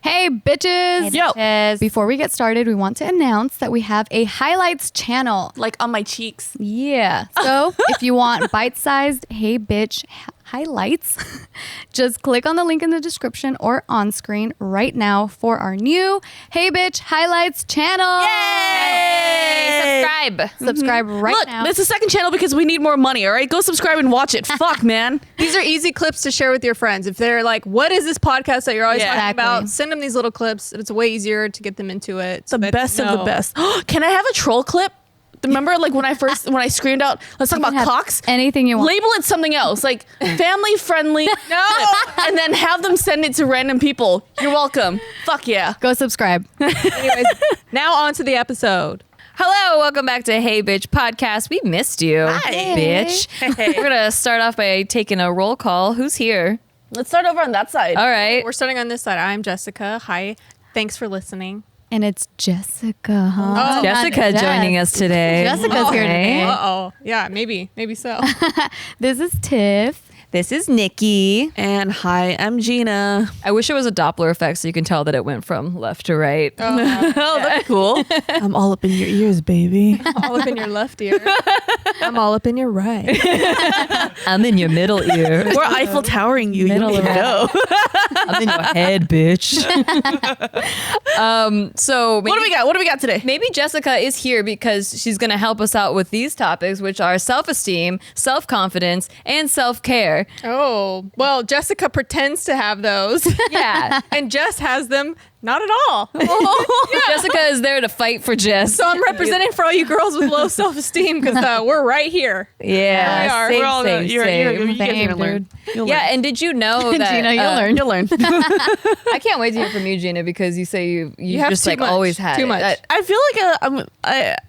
Hey, bitches. Yo. Bitches. Before we get started, we want to announce that we have a highlights channel. Like on my cheeks. Yeah. So if you want bite-sized Hey Bitch highlights, just click on the link in the description or on screen right now for our new Hey Bitch highlights channel. Yay! Subscribe right Look, now. it's a second channel because we need more money, all right? Go subscribe and watch it. Fuck, man. These are easy clips to share with your friends. If they're like, what is this podcast that you're always talking Exactly. about? Send them these little clips. It's way easier to get them into it. It's the best of the best. Can I have a troll clip? Remember, like when I screamed out, let's talk You can about have cocks? anything you want. Label it something else, like family friendly. No. And then have them send it to random people. You're welcome. Fuck yeah. Go subscribe. Anyways, now on to the episode. Hello, welcome back to Hey Bitch Podcast. We missed you, Hi. bitch. We're gonna start off by taking a roll call. Who's here? Let's start over on that side. All right. We're starting on this side. I'm Jessica. Hi. Thanks for listening. And it's Jessica, huh? Oh, Jessica joining us today. Jessica's here today. Uh-oh. Yeah, maybe so. This is Tiff. This is Nikki. And hi, I'm Gina. I wish it was a Doppler effect so you can tell that it went from left to right. Oh, that's cool. I'm all up in your ears, baby. All up in your left ear. I'm all up in your right. I'm in your middle ear. We're Eiffel Towering you. Middle You of know. I'm in your head, bitch. So maybe, What do we got today? maybe Jessica is here because she's going to help us out with these topics, which are self-esteem, self-confidence, and self-care. Oh, well, Jessica pretends to have those. Yeah. And Jess has them not at all. Jessica is there to fight for Jess. So I'm representing for all you girls with low self-esteem because we're right here. Yeah, we are. same, We're all same, you're same. you guys are Same, gonna learn. dude. You'll Yeah, learn. and did you know that Gina, you'll learn. You'll learn. I can't wait to hear from you, Gina, because you say you have just too like much, always had too it. much. I feel like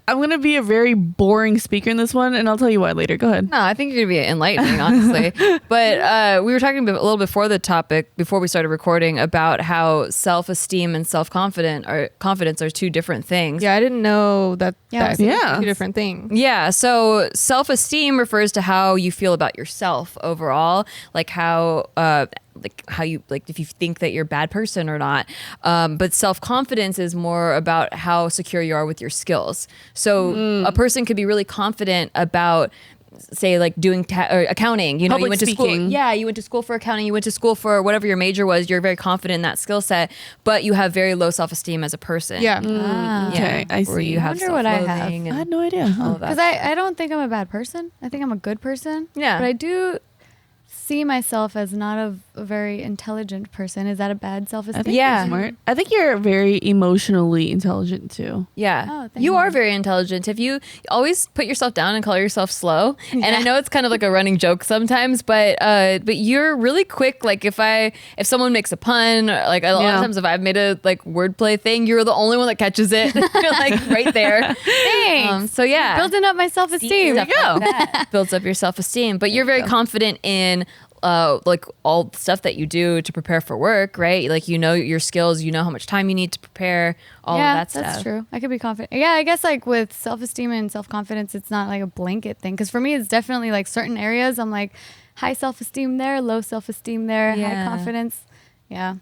I'm gonna be a very boring speaker in this one, and I'll tell you why later. Go ahead. No, I think you're gonna be enlightening, honestly. But we were talking a little before the topic, before we started recording, about how self-esteem and confidence are two different things. Yeah, I didn't know that. Yeah, That's yeah. two different things. Yeah, so self-esteem refers to how you feel about yourself overall, like how you like if you think that you're a bad person or not. But self-confidence is more about how secure you are with your skills. So a person could be really confident about, say, like doing or accounting. You know, Public you went to school. speaking. Yeah, you went to school for accounting. You went to school for whatever your major was. You're very confident in that skill set, but you have very low self-esteem as a person. Yeah. Ah. Okay, I Where see. you have wonder what I have. self-loathing I and had no idea. all of that. Because I don't think I'm a bad person. I think I'm a good person. Yeah. But I do see myself as not a very intelligent person. Is that a bad I self-esteem? think Yeah. you're smart. I think you're very emotionally intelligent too. Yeah. Oh, thank you you. are very intelligent. If you always put yourself down and call yourself slow, and I know it's kind of like a running joke sometimes, but you're really quick. Like if someone makes a pun, or like a lot Yeah. of times if I've made a like wordplay thing, you're the only one that catches it. You're like right there. Thanks. So yeah. Building up my self-esteem. Stuff like that builds up your self-esteem, but you're very confident in like all the stuff that you do to prepare for work, right? Like you know your skills, you know how much time you need to prepare, all of that stuff. That's true. I could be confident. Yeah, I guess like with self-esteem and self-confidence, it's not like a blanket thing. Because for me, it's definitely like certain areas I'm like high self-esteem there, low self-esteem there, Yeah. high confidence. Yeah,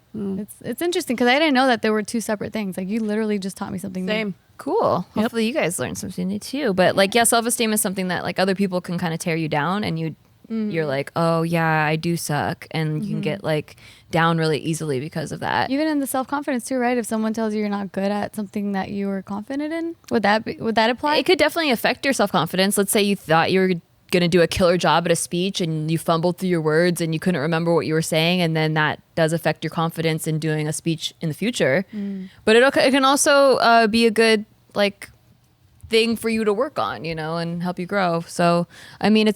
it's interesting because I didn't know that there were two separate things. Like you literally just taught me something new. Same. Cool. Hopefully you guys learned something new too. But like, yeah, self-esteem is something that like other people can kind of tear you down, and you're like, oh yeah, I do suck, and you can get like down really easily because of that. Even in the self-confidence too, right? If someone tells you you're not good at something that you were confident in, would that apply? It could definitely affect your self-confidence. Let's say you thought you were gonna do a killer job at a speech and you fumbled through your words and you couldn't remember what you were saying, and then that does affect your confidence in doing a speech in the future. But it can also be a good like thing for you to work on, you know, and help you grow. So I mean, I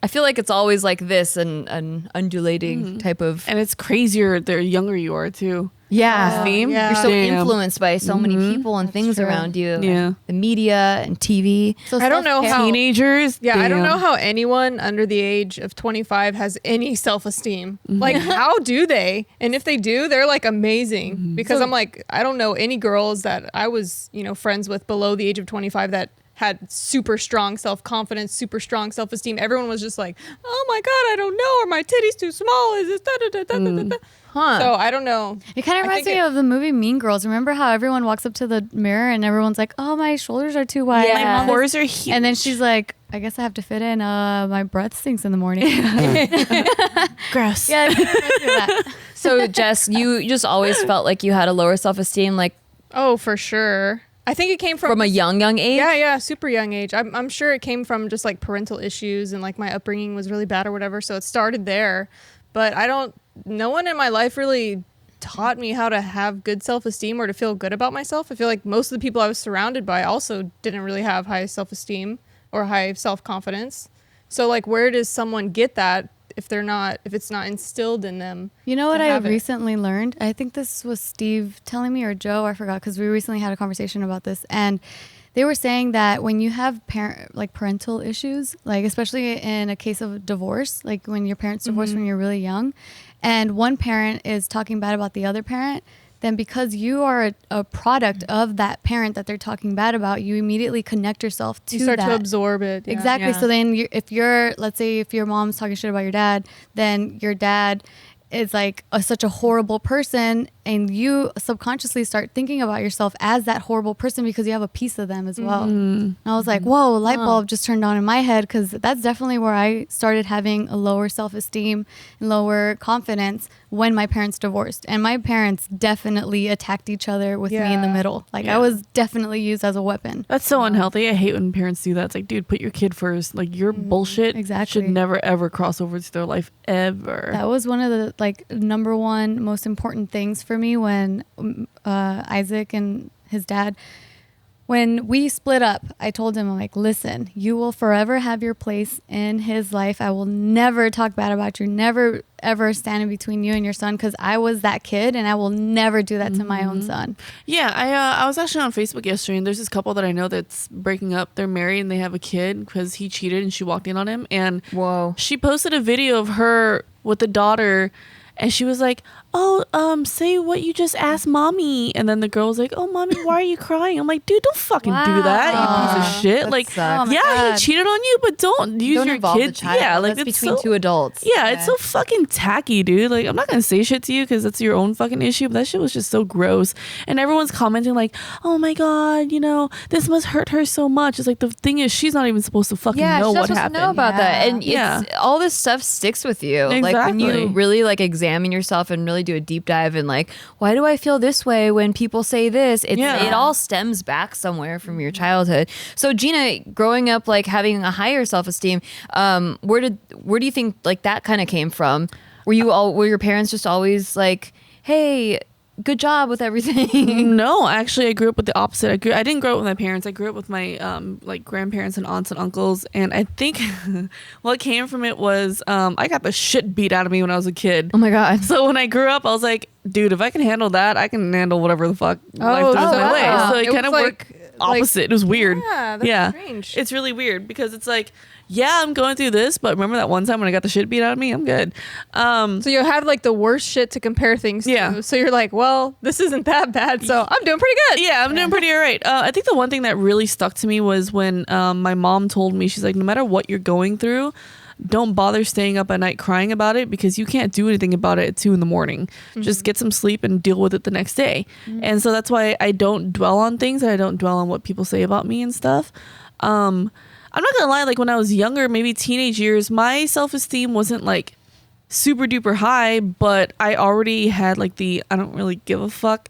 feel like it's always like this an undulating type of And it's crazier the younger you are too. yeah. Theme. yeah. You're so Damn. influenced by so many people and things true. around you. Yeah. And the media and TV. So I don't know self-care- how- Teenagers. Yeah, I don't damn. know how anyone under the age of 25 has any self-esteem. Like, how do they? And if they do, they're like amazing. Because I'm like, I don't know any girls that I was, friends with below the age of 25 that had super strong self-confidence, super strong self-esteem. Everyone was just like, oh my God, I don't know. Are my titties too small? Is this da da da da da da? Huh. So I don't know. It kind of I reminds think me of the movie Mean Girls. Remember how everyone walks up to the mirror and everyone's like, "Oh, my shoulders are too wide." Yeah. My pores are huge. And then she's like, "I guess I have to fit in. My breath stinks in the morning." gross. Yeah, it reminds me of that. So Jess, you just always felt like you had a lower self-esteem, like Oh, for sure. I think it came from a young age. Yeah, super young age. I'm sure it came from just like parental issues and like my upbringing was really bad or whatever. So it started there. But no one in my life really taught me how to have good self-esteem or to feel good about myself. I feel like most of the people I was surrounded by also didn't really have high self-esteem or high self-confidence. So like, where does someone get that if it's not instilled in them? You know what to I have it? recently learned? I think this was Steve telling me or Joe, I forgot, because we recently had a conversation about this. And they were saying that when you have parental issues, like especially in a case of divorce, like when your parents divorced when you're really young, and one parent is talking bad about the other parent, then because you are a product of that parent that they're talking bad about, you immediately connect yourself to You start that. to absorb it. Yeah. Exactly. Yeah. So then let's say if your mom's talking shit about your dad, then your dad is like such a horrible person, and you subconsciously start thinking about yourself as that horrible person because you have a piece of them as well. And I was like, whoa, light bulb just turned on in my head, because that's definitely where I started having a lower self-esteem and lower confidence when my parents divorced. And my parents definitely attacked each other with me in the Yeah. middle. Like Yeah. I was definitely used as a weapon. That's so unhealthy. I hate when parents do that. It's like, dude, put your kid first. Like, your bullshit exactly. should never ever cross over to their life ever. That was one of the number one most important things for me when Isaac and his dad, when we split up, I told him, I'm like, listen, you will forever have your place in his life. I will never talk bad about you, never ever stand in between you and your son, because I was that kid and I will never do that to my own son. Yeah, I was actually on Facebook yesterday, and there's this couple that I know that's breaking up. They're married and they have a kid because he cheated and she walked in on him. And Whoa. she posted a video of her with the daughter, and she was like, "Oh, say what you just asked mommy." And then the girl was like, "Oh, mommy, why are you crying?" I'm like, dude, don't fucking do that, you piece of shit. That Like, sucks. Oh my yeah, God. he cheated on you, but don't use Don't your involve the kid. child. Yeah, like That's it's between so, two adults. Yeah, it's so fucking tacky, dude. Like, I'm not gonna say shit to you because that's your own fucking issue, but that shit was just so gross. And everyone's commenting like, "Oh my god, this must hurt her so much." It's like, the thing is, she's not even supposed to fucking Yeah, know she's not what supposed happened. to know about that. And Yeah. all this stuff sticks with you. Like when you Exactly. really examine yourself and really do a deep dive and like, why do I feel this way when people say this? It all stems back somewhere from your childhood. So Gina, growing up like having a higher self-esteem, where do you think like that kind of came from? Were your parents just always like, "Hey, good job with everything"? No, actually, I grew up with the opposite. I didn't grow up with my parents. I grew up with my like grandparents and aunts and uncles. And I think what came from it was I got the shit beat out of me when I was a kid. Oh my God. So when I grew up, I was like, dude, if I can handle that, I can handle whatever the fuck life throws my wow. way. So it It kind of was worked opposite. It was weird. Yeah, that's strange. It's really weird because it's like, yeah, I'm going through this, but remember that one time when I got the shit beat out of me? I'm good. So you have like the worst shit to compare things Yeah. to. So you're like, well, this isn't that bad, so I'm doing pretty good. Yeah, I'm doing pretty all right. I think the one thing that really stuck to me was when my mom told me, she's like, no matter what you're going through, don't bother staying up at night crying about it because you can't do anything about it at 2 a.m. Just get some sleep and deal with it the next day. And so that's why I don't dwell on things. I don't dwell on what people say about me and stuff. I'm not gonna lie, like when I was younger, maybe teenage years, my self-esteem wasn't like super duper high, but I already had like the I don't really give a fuck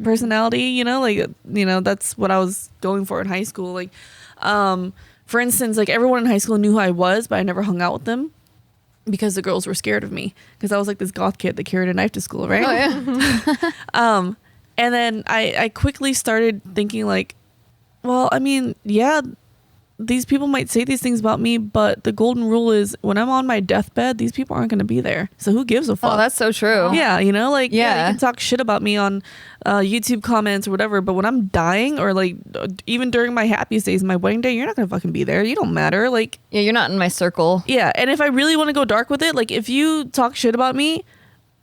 personality, that's what I was going for in high school. Like, for instance, like everyone in high school knew who I was, but I never hung out with them because the girls were scared of me because I was like this goth kid that carried a knife to school, right? Oh yeah. And then I quickly started thinking like, well, I mean, yeah, these people might say these things about me, but the golden rule is when I'm on my deathbed, these people aren't going to be there. So who gives a fuck? Oh, that's so true. Yeah, like, Yeah. they can talk shit about me on YouTube comments or whatever, but when I'm dying or like even during my happiest days, my wedding day, you're not going to fucking be there. You don't matter. Like, Yeah, you're not in my circle. yeah. And if I really want to go dark with it, like if you talk shit about me,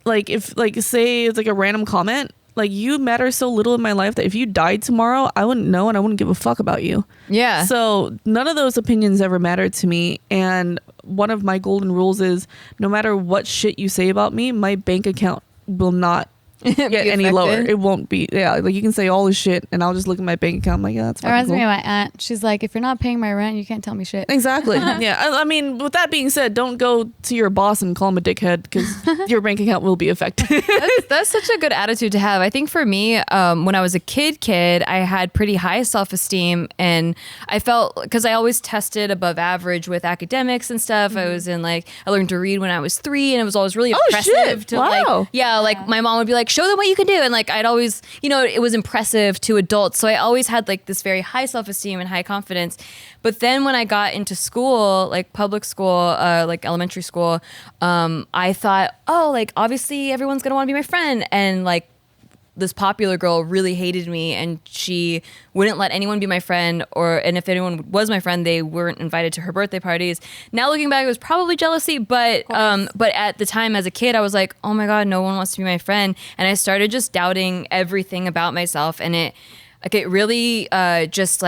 like if like say it's like a random comment, like you matter so little in my life that if you died tomorrow, I wouldn't know and I wouldn't give a fuck about you. Yeah. So none of those opinions ever mattered to me. And one of my golden rules is no matter what shit you say about me, my bank account will not get any affected. lower. It won't be. Yeah, like you can say all this shit, and I'll just look at my bank account. I'm like, yeah, that's It reminds fucking me cool. of my aunt. She's like, if you're not paying my rent, you can't tell me shit. Exactly. Yeah. I mean, with that being said, don't go to your boss and call him a dickhead because your bank account will be affected. That's such a good attitude to have. I think for me, when I was a kid, I had pretty high self-esteem, and I felt, because I always tested above average with academics and stuff. I was in I learned to read when I was 3, and it was always really impressive shit. to Wow. my mom would be like, show them what you can do. And I'd always, it was impressive to adults. So I always had this very high self-esteem and high confidence. But then when I got into school, public school, elementary school, I thought, obviously everyone's going to want to be my friend. And this popular girl really hated me, and she wouldn't let anyone be my friend, and if anyone was my friend, they weren't invited to her birthday parties. Now looking back, it was probably jealousy, but at the time as a kid, I was like, oh my God, no one wants to be my friend. And I started just doubting everything about myself, and it really just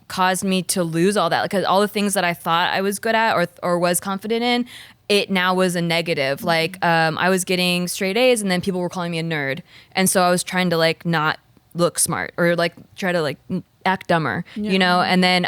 caused me to lose all that, because all the things that I thought I was good at or was confident in, it now was a negative. I was getting straight A's, and then people were calling me a nerd. And so I was trying to not look smart, or try to act dumber, And then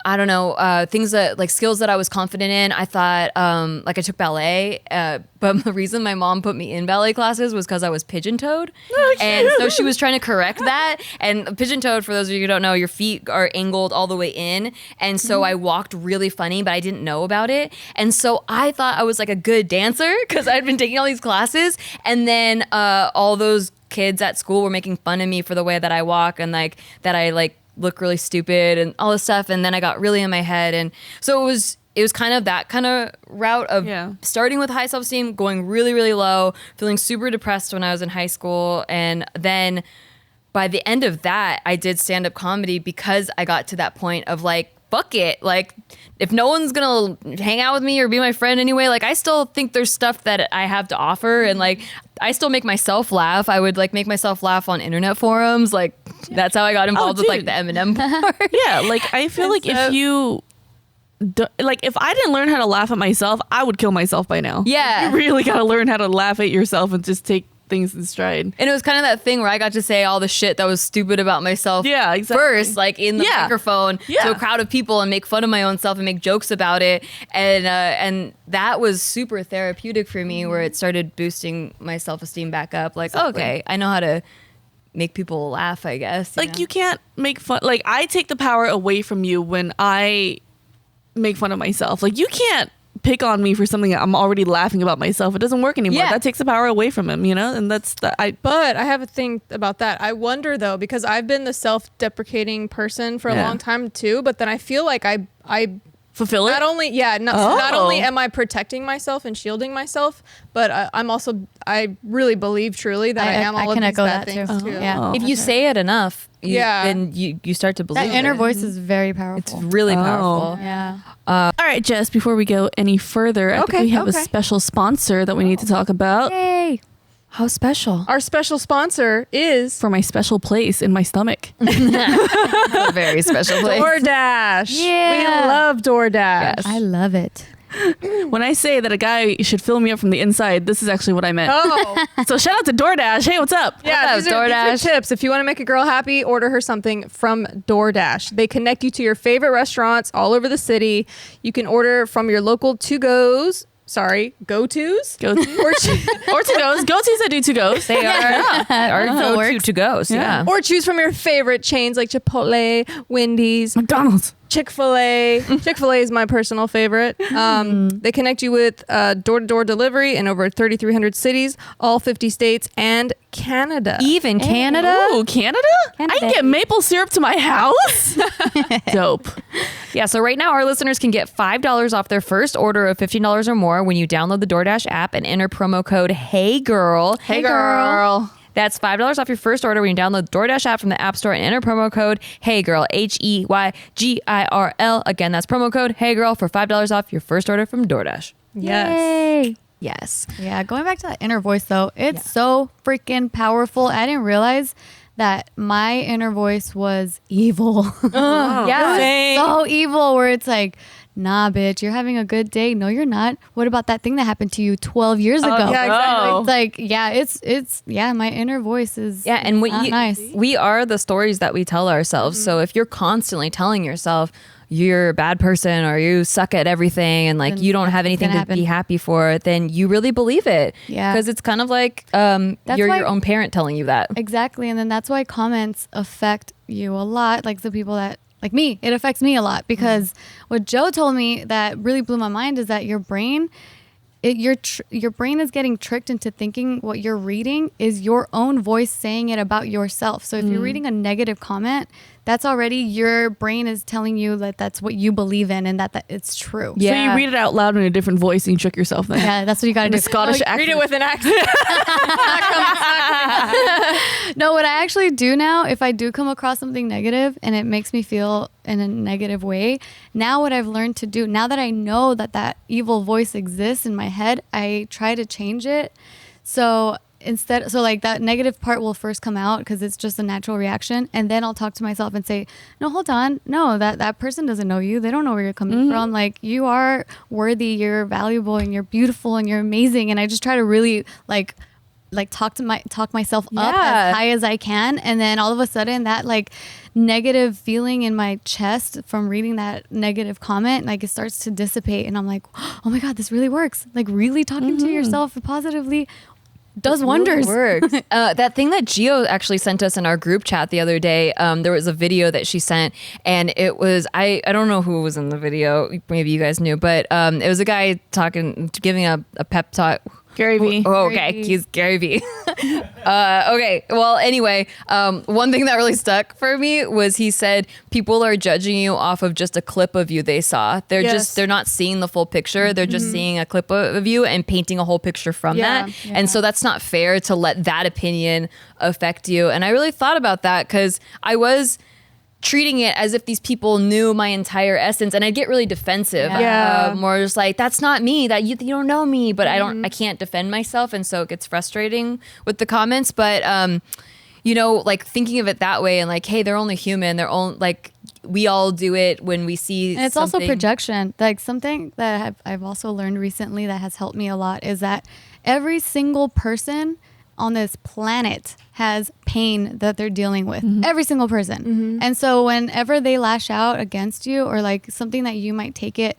I don't know, things that skills that I was confident in. I thought I took ballet, but the reason my mom put me in ballet classes was because I was pigeon-toed. And so she was trying to correct that. And pigeon-toed, for those of you who don't know, your feet are angled all the way in. And so I walked really funny, but I didn't know about it. And so I thought I was a good dancer because I'd been taking all these classes. And then all those kids at school were making fun of me for the way that I walk, and that I look really stupid and all this stuff. And then I got really in my head. And so it was kind of that kind of route of starting with high self-esteem, going really, really low, feeling super depressed when I was in high school. And then by the end of that, I did stand-up comedy because I got to that point of fuck it. If no one's gonna hang out with me or be my friend anyway, I still think there's stuff that I have to offer, and I still make myself laugh. I would make myself laugh on internet forums. That's how I got involved with the Eminem part. Yeah, I feel if you if I didn't learn how to laugh at myself, I would kill myself by now. Yeah. You really got to learn how to laugh at yourself and just take things in stride. And it was kind of that thing where I got to say all the shit that was stupid about myself first, in the microphone to a crowd of people, and make fun of my own self and make jokes about it. And that was super therapeutic for me, where it started boosting my self-esteem back up. Okay, I know how to make people laugh, I guess. You can't make fun. I take the power away from you when I make fun of myself. You can't pick on me for something that I'm already laughing about myself. It doesn't work anymore. That takes the power away from him, and that's But I have a thing about that. I wonder though, because I've been the self-deprecating person for a long time too, but then I feel like I fulfill it. Not only am I protecting myself and shielding myself, but I really believe truly that I am all I of can these echo bad that things too. too. Yeah. If you say it enough, then you start to believe That inner it. voice is very powerful. It's really powerful. Yeah. All right, Jess, before we go any further, I think we have a special sponsor that we need to talk about. Yay. How special. Our special sponsor is For my special place in my stomach. A very special place. DoorDash. Yeah. We love DoorDash. Yes. I love it. When I say that a guy should fill me up from the inside, this is actually what I meant. Oh, So shout out to DoorDash. Hey, what's up? yeah. What's These up, are DoorDash? tips. If you want to make a girl happy, order her something from DoorDash. They connect you to your favorite restaurants all over the city. You can order from your local go-tos. Go-tos? Go-to. Or Or to-goes. Go-tos, I do to-goes. They are go-to to goes. Yeah. Or choose from your favorite chains like Chipotle, Wendy's, McDonald's. Chick-fil-A. Chick-fil-A is my personal favorite. They connect you with door-to-door delivery in over 3,300 cities, all 50 states, and Canada. Even Canada. Ooh, Canada? Canada. I can get maple syrup to my house? Dope. Yeah, so right now our listeners can get $5 off their first order of $15 or more when you download the DoorDash app and enter promo code HeyGirl. Hey, girl. That's $5 off your first order when you download the DoorDash app from the App Store and enter promo code HeyGirl, HeyGirl. Again, that's promo code HeyGirl for $5 off your first order from DoorDash. Yes. Yay. Yes. Yeah, going back to that inner voice though, it's so freaking powerful. I didn't realize that my inner voice was evil. Yeah. Same. So evil, where it's like, nah, bitch, you're having a good day. No, you're not. What about that thing that happened to you 12 years ago? Yeah, exactly. It's like, yeah, my inner voice is and not nice. we are the stories that we tell ourselves. So if you're constantly telling yourself you're a bad person or you suck at everything and like Then you don't have anything to be happy for, then you really believe it. Yeah. Because it's kind of like you're why- your own parent telling you that. Exactly. And then that's why comments affect you a lot. Like the people that, like me, it affects me a lot because what Joe told me that really blew my mind is that your brain, your brain is getting tricked into thinking what you're reading is your own voice saying it about yourself. So if you're reading a negative comment, that's already your brain is telling you that that's what you believe in and that it's true. Yeah. So you read it out loud in a different voice and you trick yourself then. Yeah, that's what you got to do. The Scottish accent. Read it with an accent. No, what I actually do now, if I do come across something negative and it makes me feel in a negative way, now what I've learned to do, now that I know that that evil voice exists in my head, I try to change it. So like that negative part will first come out because it's just a natural reaction. And then I'll talk to myself and say, no, hold on. No, that person doesn't know you. They don't know where you're coming from. Like you are worthy, you're valuable and you're beautiful and you're amazing. And I just try to really like talk myself up as high as I can. And then all of a sudden that like negative feeling in my chest from reading that negative comment, like it starts to dissipate. And I'm like, oh my God, this really works. Like really talking to yourself positively does wonders. Really works. That thing that Gio actually sent us in our group chat the other day, there was a video that she sent and it was, I don't know who was in the video. Maybe you guys knew, but it was a guy giving a pep talk. Gary Vee. Oh, okay. He's Gary Vee. Okay. Well, anyway, one thing that really stuck for me was he said people are judging you off of just a clip of you they saw. They're not seeing the full picture. They're just seeing a clip of you and painting a whole picture from that. Yeah. And so that's not fair to let that opinion affect you. And I really thought about that because I was treating it as if these people knew my entire essence, and I'd get really defensive. Yeah. More just like, that's not me, that you don't know me, but I can't defend myself, and so it gets frustrating with the comments. But like thinking of it that way and like, hey, they're only human, they're only like, we all do it when we see and it's something. also projection. Like something that I've also learned recently that has helped me a lot is that every single person on this planet has pain that they're dealing with. Every single person. And so whenever they lash out against you or like something that you might take it,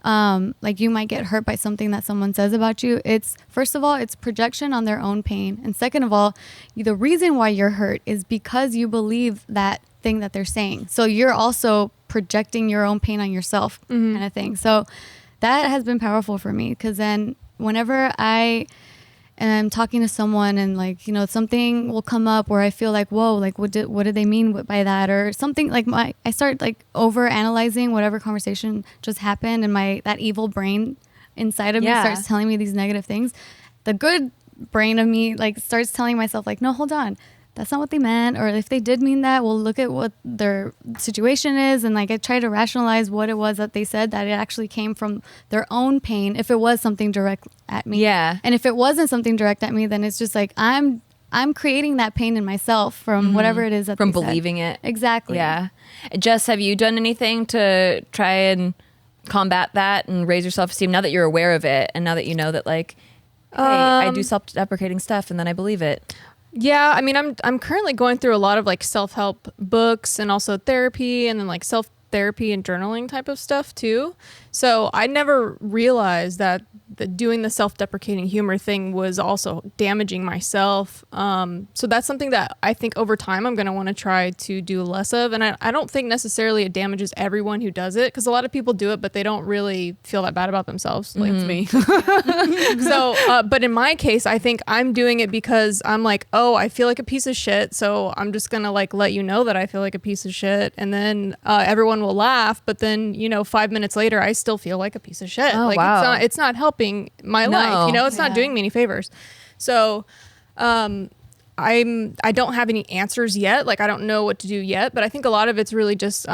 like you might get hurt by something that someone says about you, it's first of all, it's projection on their own pain. And second of all, the reason why you're hurt is because you believe that thing that they're saying. So you're also projecting your own pain on yourself kind of thing. So that has been powerful for me because then whenever I'm talking to someone and like, something will come up where I feel like, whoa, like what did they mean by that? Or something like I start like over analyzing whatever conversation just happened and that evil brain inside of me starts telling me these negative things. The good brain of me like starts telling myself like, no, hold on. That's not what they meant. Or if they did mean that, we'll look at what their situation is. And like, I try to rationalize what it was that they said, that it actually came from their own pain. If it was something direct at me. Yeah. And if it wasn't something direct at me, then it's just like, I'm creating that pain in myself from whatever it is that from they said. believing it. Exactly. Yeah. Jess, have you done anything to try and combat that and raise your self-esteem now that you're aware of it? And now that you know that like, hey, I do self-deprecating stuff and then I believe it. Yeah, I mean, I'm currently going through a lot of like self-help books and also therapy and then like self-therapy and journaling type of stuff too. So I never realized that doing the self-deprecating humor thing was also damaging myself. So that's something that I think over time I'm going to want to try to do less of. And I don't think necessarily it damages everyone who does it because a lot of people do it, but they don't really feel that bad about themselves. Like me. So, but in my case, I think I'm doing it because I'm like, oh, I feel like a piece of shit. So I'm just going to like let you know that I feel like a piece of shit. And then everyone will laugh. But then, 5 minutes later, I still feel like a piece of shit. Oh, like wow. it's not helping my life. It's not doing me any favors. So, I don't have any answers yet. Like, I don't know what to do yet, but I think a lot of it's really just,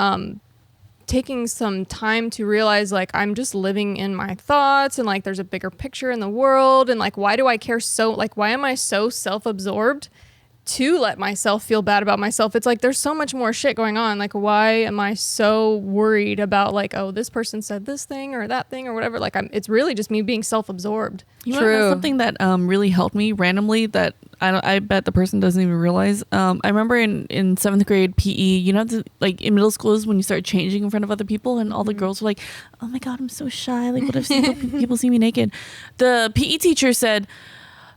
taking some time to realize like I'm just living in my thoughts and like there's a bigger picture in the world and like why do I care why am I so self-absorbed to let myself feel bad about myself. It's like there's so much more shit going on. Like, why am I so worried about like, oh, this person said this thing or that thing or whatever? Like, it's really just me being self-absorbed. You know, something that really helped me randomly that I bet the person doesn't even realize. I remember in 7th grade PE, you know, like in middle school is when you start changing in front of other people, and all the girls were like, "Oh my god, I'm so shy. Like, what if people see me naked?" The PE teacher said,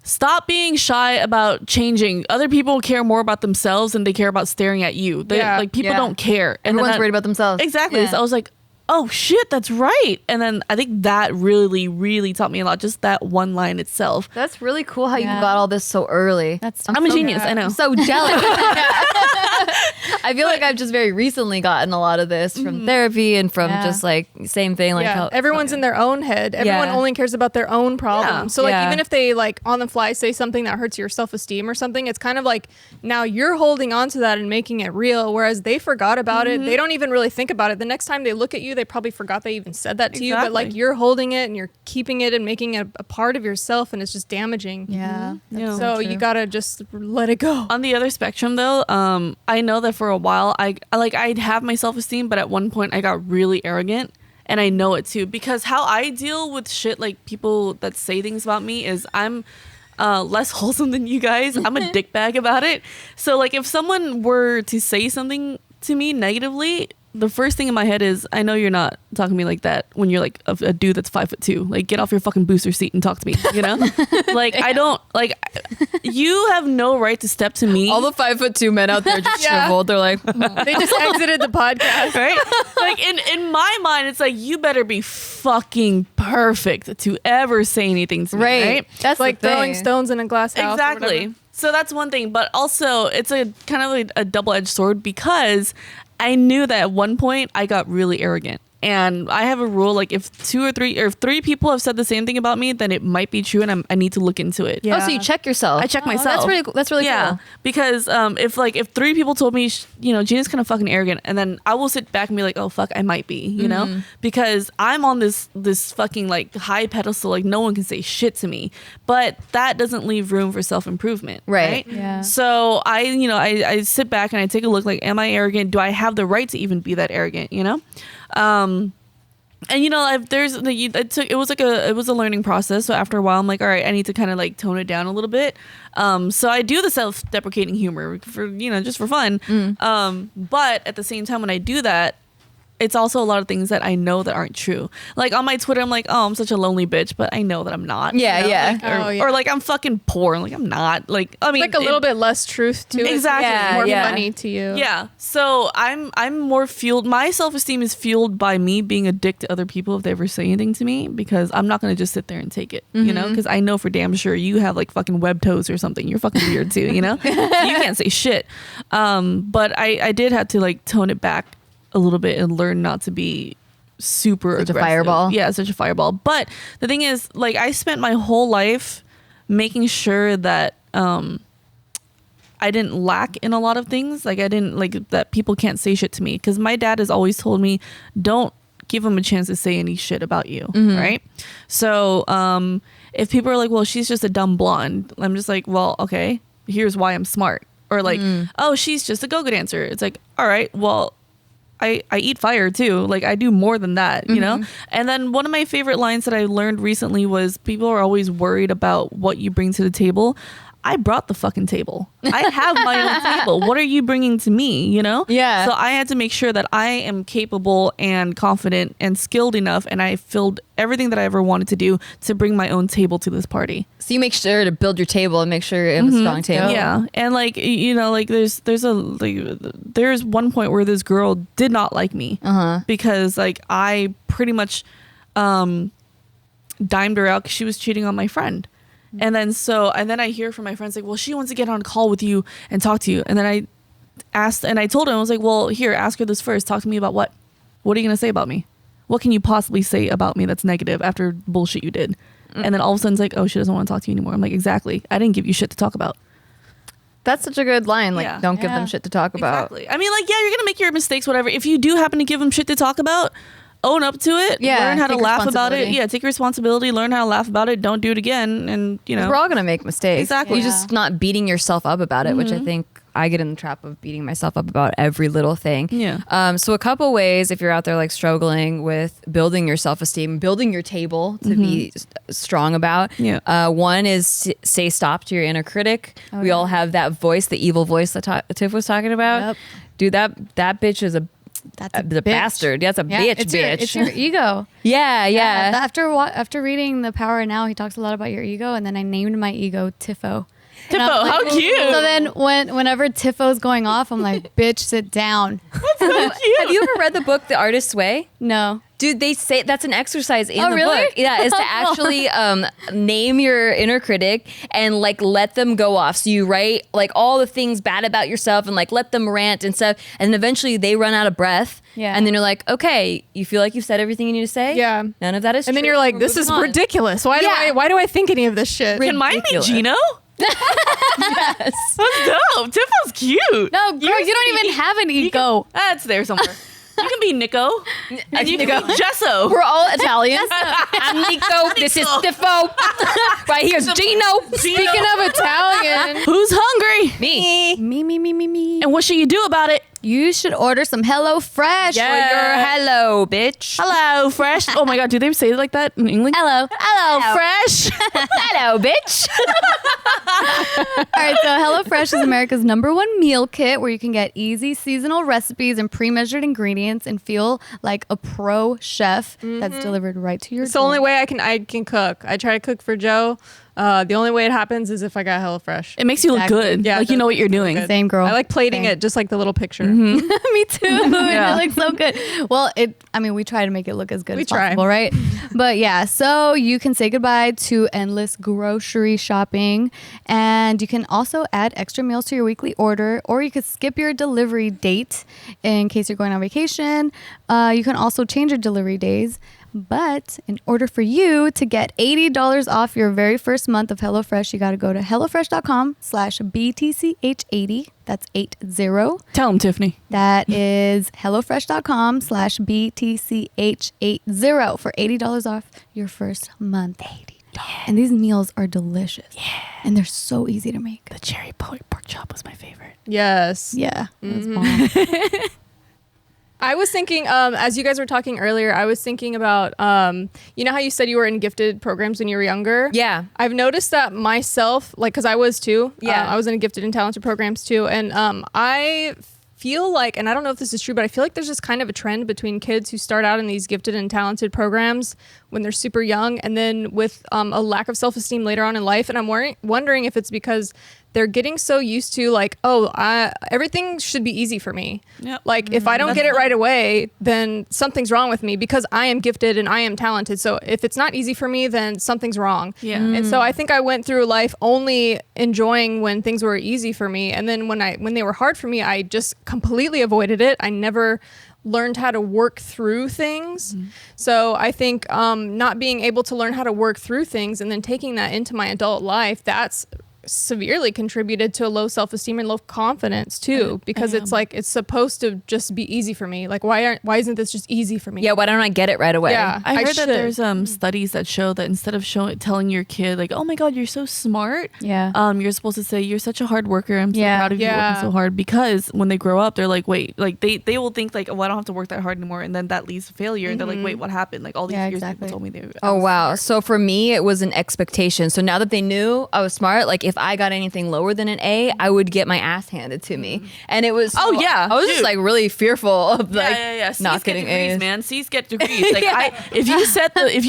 "Stop being shy about changing. Other people care more about themselves than they care about staring at you. Like people don't care. And Everyone's worried about themselves. Exactly." Yeah. So I was like, oh shit, that's right. And then I think that really, really taught me a lot. Just that one line itself. That's really cool how you got all this so early. I'm a genius. I know. I'm so jealous. I feel like I've just very recently gotten a lot of this from therapy and from just like same thing. Like how everyone's in their own head. Everyone only cares about their own problem. Yeah. So like even if they like on the fly say something that hurts your self-esteem or something, it's kind of like now you're holding on to that and making it real, whereas they forgot about it. They don't even really think about it. The next time they look at you, they probably forgot they even said that to you. But like you're holding it and you're keeping it and making it a part of yourself, and it's just damaging. Yeah. Yeah. So you gotta just let it go. On the other spectrum though, I know that for a while I'd have my self-esteem, but at one point I got really arrogant, and I know it too, because how I deal with shit like people that say things about me is I'm less wholesome than you guys. I'm a dickbag about it. So like if someone were to say something to me negatively, the first thing in my head is, I know you're not talking to me like that when you're like a dude that's 5'2". Like, get off your fucking booster seat and talk to me, you know? Like, I don't, like, you have no right to step to me. all the 5'2" men out there just shriveled. They're like, They just exited the podcast. Right? Like, in my mind, it's like, you better be fucking perfect to ever say anything to me, right? That's Like the thing. throwing stones in a glass house. Or Exactly. whatever. So that's one thing, but also it's a kind of like a double-edged sword, because I knew that at one point I got really arrogant. And I have a rule, like if 2 or 3 or 3 people have said the same thing about me, then it might be true, and I need to look into it. Yeah. Oh, so you check yourself. I check myself. That's really cool. That's really cool. Because if 3 people told me, Gina's kind of fucking arrogant, and then I will sit back and be like, oh fuck, I might be, you know, because I'm on this fucking like high pedestal, like no one can say shit to me, but that doesn't leave room for self-improvement, right? Yeah. So I sit back and I take a look, like, am I arrogant? Do I have the right to even be that arrogant? You know. And it was a learning process. So after a while, I'm like, all right, I need to kind of like tone it down a little bit. So I do the self-deprecating humor for just for fun. But at the same time, when I do that, it's also a lot of things that I know that aren't true. Like on my Twitter, I'm like, oh, I'm such a lonely bitch, but I know that I'm not. Yeah, you know? yeah. Like, or like I'm fucking poor. Like I'm not. Like I mean, Like a little bit less truth to it. Exactly. It's more Yeah. funny to you. Yeah. So I'm more fueled. My self-esteem is fueled by me being a dick to other people if they ever say anything to me, because I'm not going to just sit there and take it, you know, because I know for damn sure you have like fucking web toes or something. You're fucking weird too, you know, so you can't say shit. But I did have to like tone it back a little bit and learn not to be super Such a aggressive. fireball. Yeah, such a fireball. But the thing is, like, I spent my whole life making sure that I didn't lack in a lot of things. Like I didn't like that people can't say shit to me, because my dad has always told me, don't give them a chance to say any shit about you, right? So if people are like, well, she's just a dumb blonde, I'm just like, well, okay, here's why I'm smart. Or like, oh, she's just a go-go dancer. It's like, all right, well, I eat fire too. Like I do more than that, you know? And then one of my favorite lines that I learned recently was, people are always worried about what you bring to the table. I brought the fucking table. I have my own table. What are you bringing to me, you know? Yeah. So I had to make sure that I am capable and confident and skilled enough, and I filled everything that I ever wanted to do to bring my own table to this party. So you make sure to build your table and make sure you have a strong table. Yeah. And like, like there's one point where this girl did not like me because like I pretty much dimed her out because she was cheating on my friend. And then I hear from my friends like, well, she wants to get on a call with you and talk to you. And then I asked, and I told him, I was like, well, here, ask her this first. Talk to me about what? What are you going to say about me? What can you possibly say about me that's negative after bullshit you did? And then all of a sudden it's like, oh, she doesn't want to talk to you anymore. I'm like, exactly. I didn't give you shit to talk about. That's such a good line. Like, Yeah. don't give Yeah. them shit to talk about. Exactly. I mean, like, yeah, you're going to make your mistakes, whatever. If you do happen to give them shit to talk about, own up to it. Yeah, learn how to take laugh about it. responsibility. Yeah, take responsibility. Learn how to laugh about it. Don't do it again. And We're all gonna make mistakes. Exactly. You're just not beating yourself up about it, which I think I get in the trap of beating myself up about every little thing. Yeah. So a couple ways if you're out there like struggling with building your self-esteem, building your table to be strong about. Yeah. One is say stop to your inner critic. We all have that voice, the evil voice that Tiff was talking about. Yep. Dude, that bitch is That's the bitch. bastard. That's a bitch, it's bitch. It's your ego. yeah. After reading The Power Now, he talks a lot about your ego, and then I named my ego Tiffo. And Tiffo, I'm how cute. So then whenever Tiffo's going off, I'm like, bitch, sit down. Have you ever read the book The Artist's Way? No. Dude, they say that's an exercise in the really? book. Yeah, is to actually name your inner critic and like let them go off. So you write like all the things bad about yourself and like let them rant and stuff. And then eventually they run out of breath. Yeah. And then you're like, okay, you feel like you've said everything you need to say? Yeah. None of that is And true. then you're like, We're this is moving on. ridiculous. Why do I think any of this shit? Can mine be Ridiculous. Gino? Yes. That's dope. Tiffo's cute. No, girl, you don't even have an ego. That's there somewhere. You can be Nico. And you can be Gesso. We're all Italians. I'm Nico. This is Tiffo. Right here's Gino. Speaking of Italian, Who's hungry? Me. Me. And what should you do about it? You should order some Hello Fresh. For your hello, bitch. Hello, Fresh. Oh my God, do they say it like that in English? Hello. Hello, Fresh. Hello, bitch. All right, so HelloFresh is America's #1 meal kit where you can get easy seasonal recipes and pre-measured ingredients and feel like a pro chef that's delivered right to your it's the door. only way I can cook. I try to cook for Joe. The only way it happens is if I got HelloFresh. It makes you look Exactly. good. Yeah, Like it you know does what you're look doing. good. Same girl. I like plating Same. it just like the little picture. Me too. Yeah. It looks so good. Well, we try to make it look as good We as try. possible, right? But yeah, so you can say goodbye to endless grocery shopping, and you can also add extra meals to your weekly order, or you could skip your delivery date in case you're going on vacation. You can also change your delivery days. But in order for you to get $80 off your very first month of HelloFresh, you got to go to HelloFresh.com/BTCH80. That's 80. Tell them, Tiffany. That is HelloFresh.com/BTCH80 for $80 off your first month. $80. And these meals are delicious. Yeah. And they're so easy to make. The cherry pork chop was my favorite. Yes. Yeah. It's bomb. I was thinking, as you guys were talking earlier, I was thinking about, you know how you said you were in gifted programs when you were younger? Yeah. I've noticed that myself, like, because I was too. Yeah. I was in gifted and talented programs too. And I feel like, and I don't know if this is true, but I feel like there's just kind of a trend between kids who start out in these gifted and talented programs when they're super young, and then with a lack of self-esteem later on in life. And I'm wondering if it's because they're getting so used to like, everything should be easy for me. Yep. Like if I don't get it right away, then something's wrong with me because I am gifted and I am talented. So if it's not easy for me, then something's wrong. Yeah. And so I think I went through life only enjoying when things were easy for me. And then when they were hard for me, I just completely avoided it. I never learned how to work through things. So I think not being able to learn how to work through things and then taking that into my adult life, that's severely contributed to a low self-esteem and low confidence too, because it's like it's supposed to just be easy for me. Like why isn't this just easy for me? Yeah, why don't I get it right away? Yeah. I heard that should. there's studies that show that instead of telling your kid like, oh my God, you're so smart. Yeah. You're supposed to say you're such a hard worker. I'm so Yeah. proud of you Yeah. working so hard, because when they grow up, they're like, wait, like they will think like, oh, I don't have to work that hard anymore, and then that leads to failure. And they're like, wait, what happened? Like all these Yeah, years exactly. people told me they. Oh wow. So for me it was an expectation. So now that they knew I was smart, like if I got anything lower than an A, I would get my ass handed to me. And it was Oh, yeah. I was just Dude. like really fearful of like C's not get getting degrees, A's. man. C's get degrees. Like if you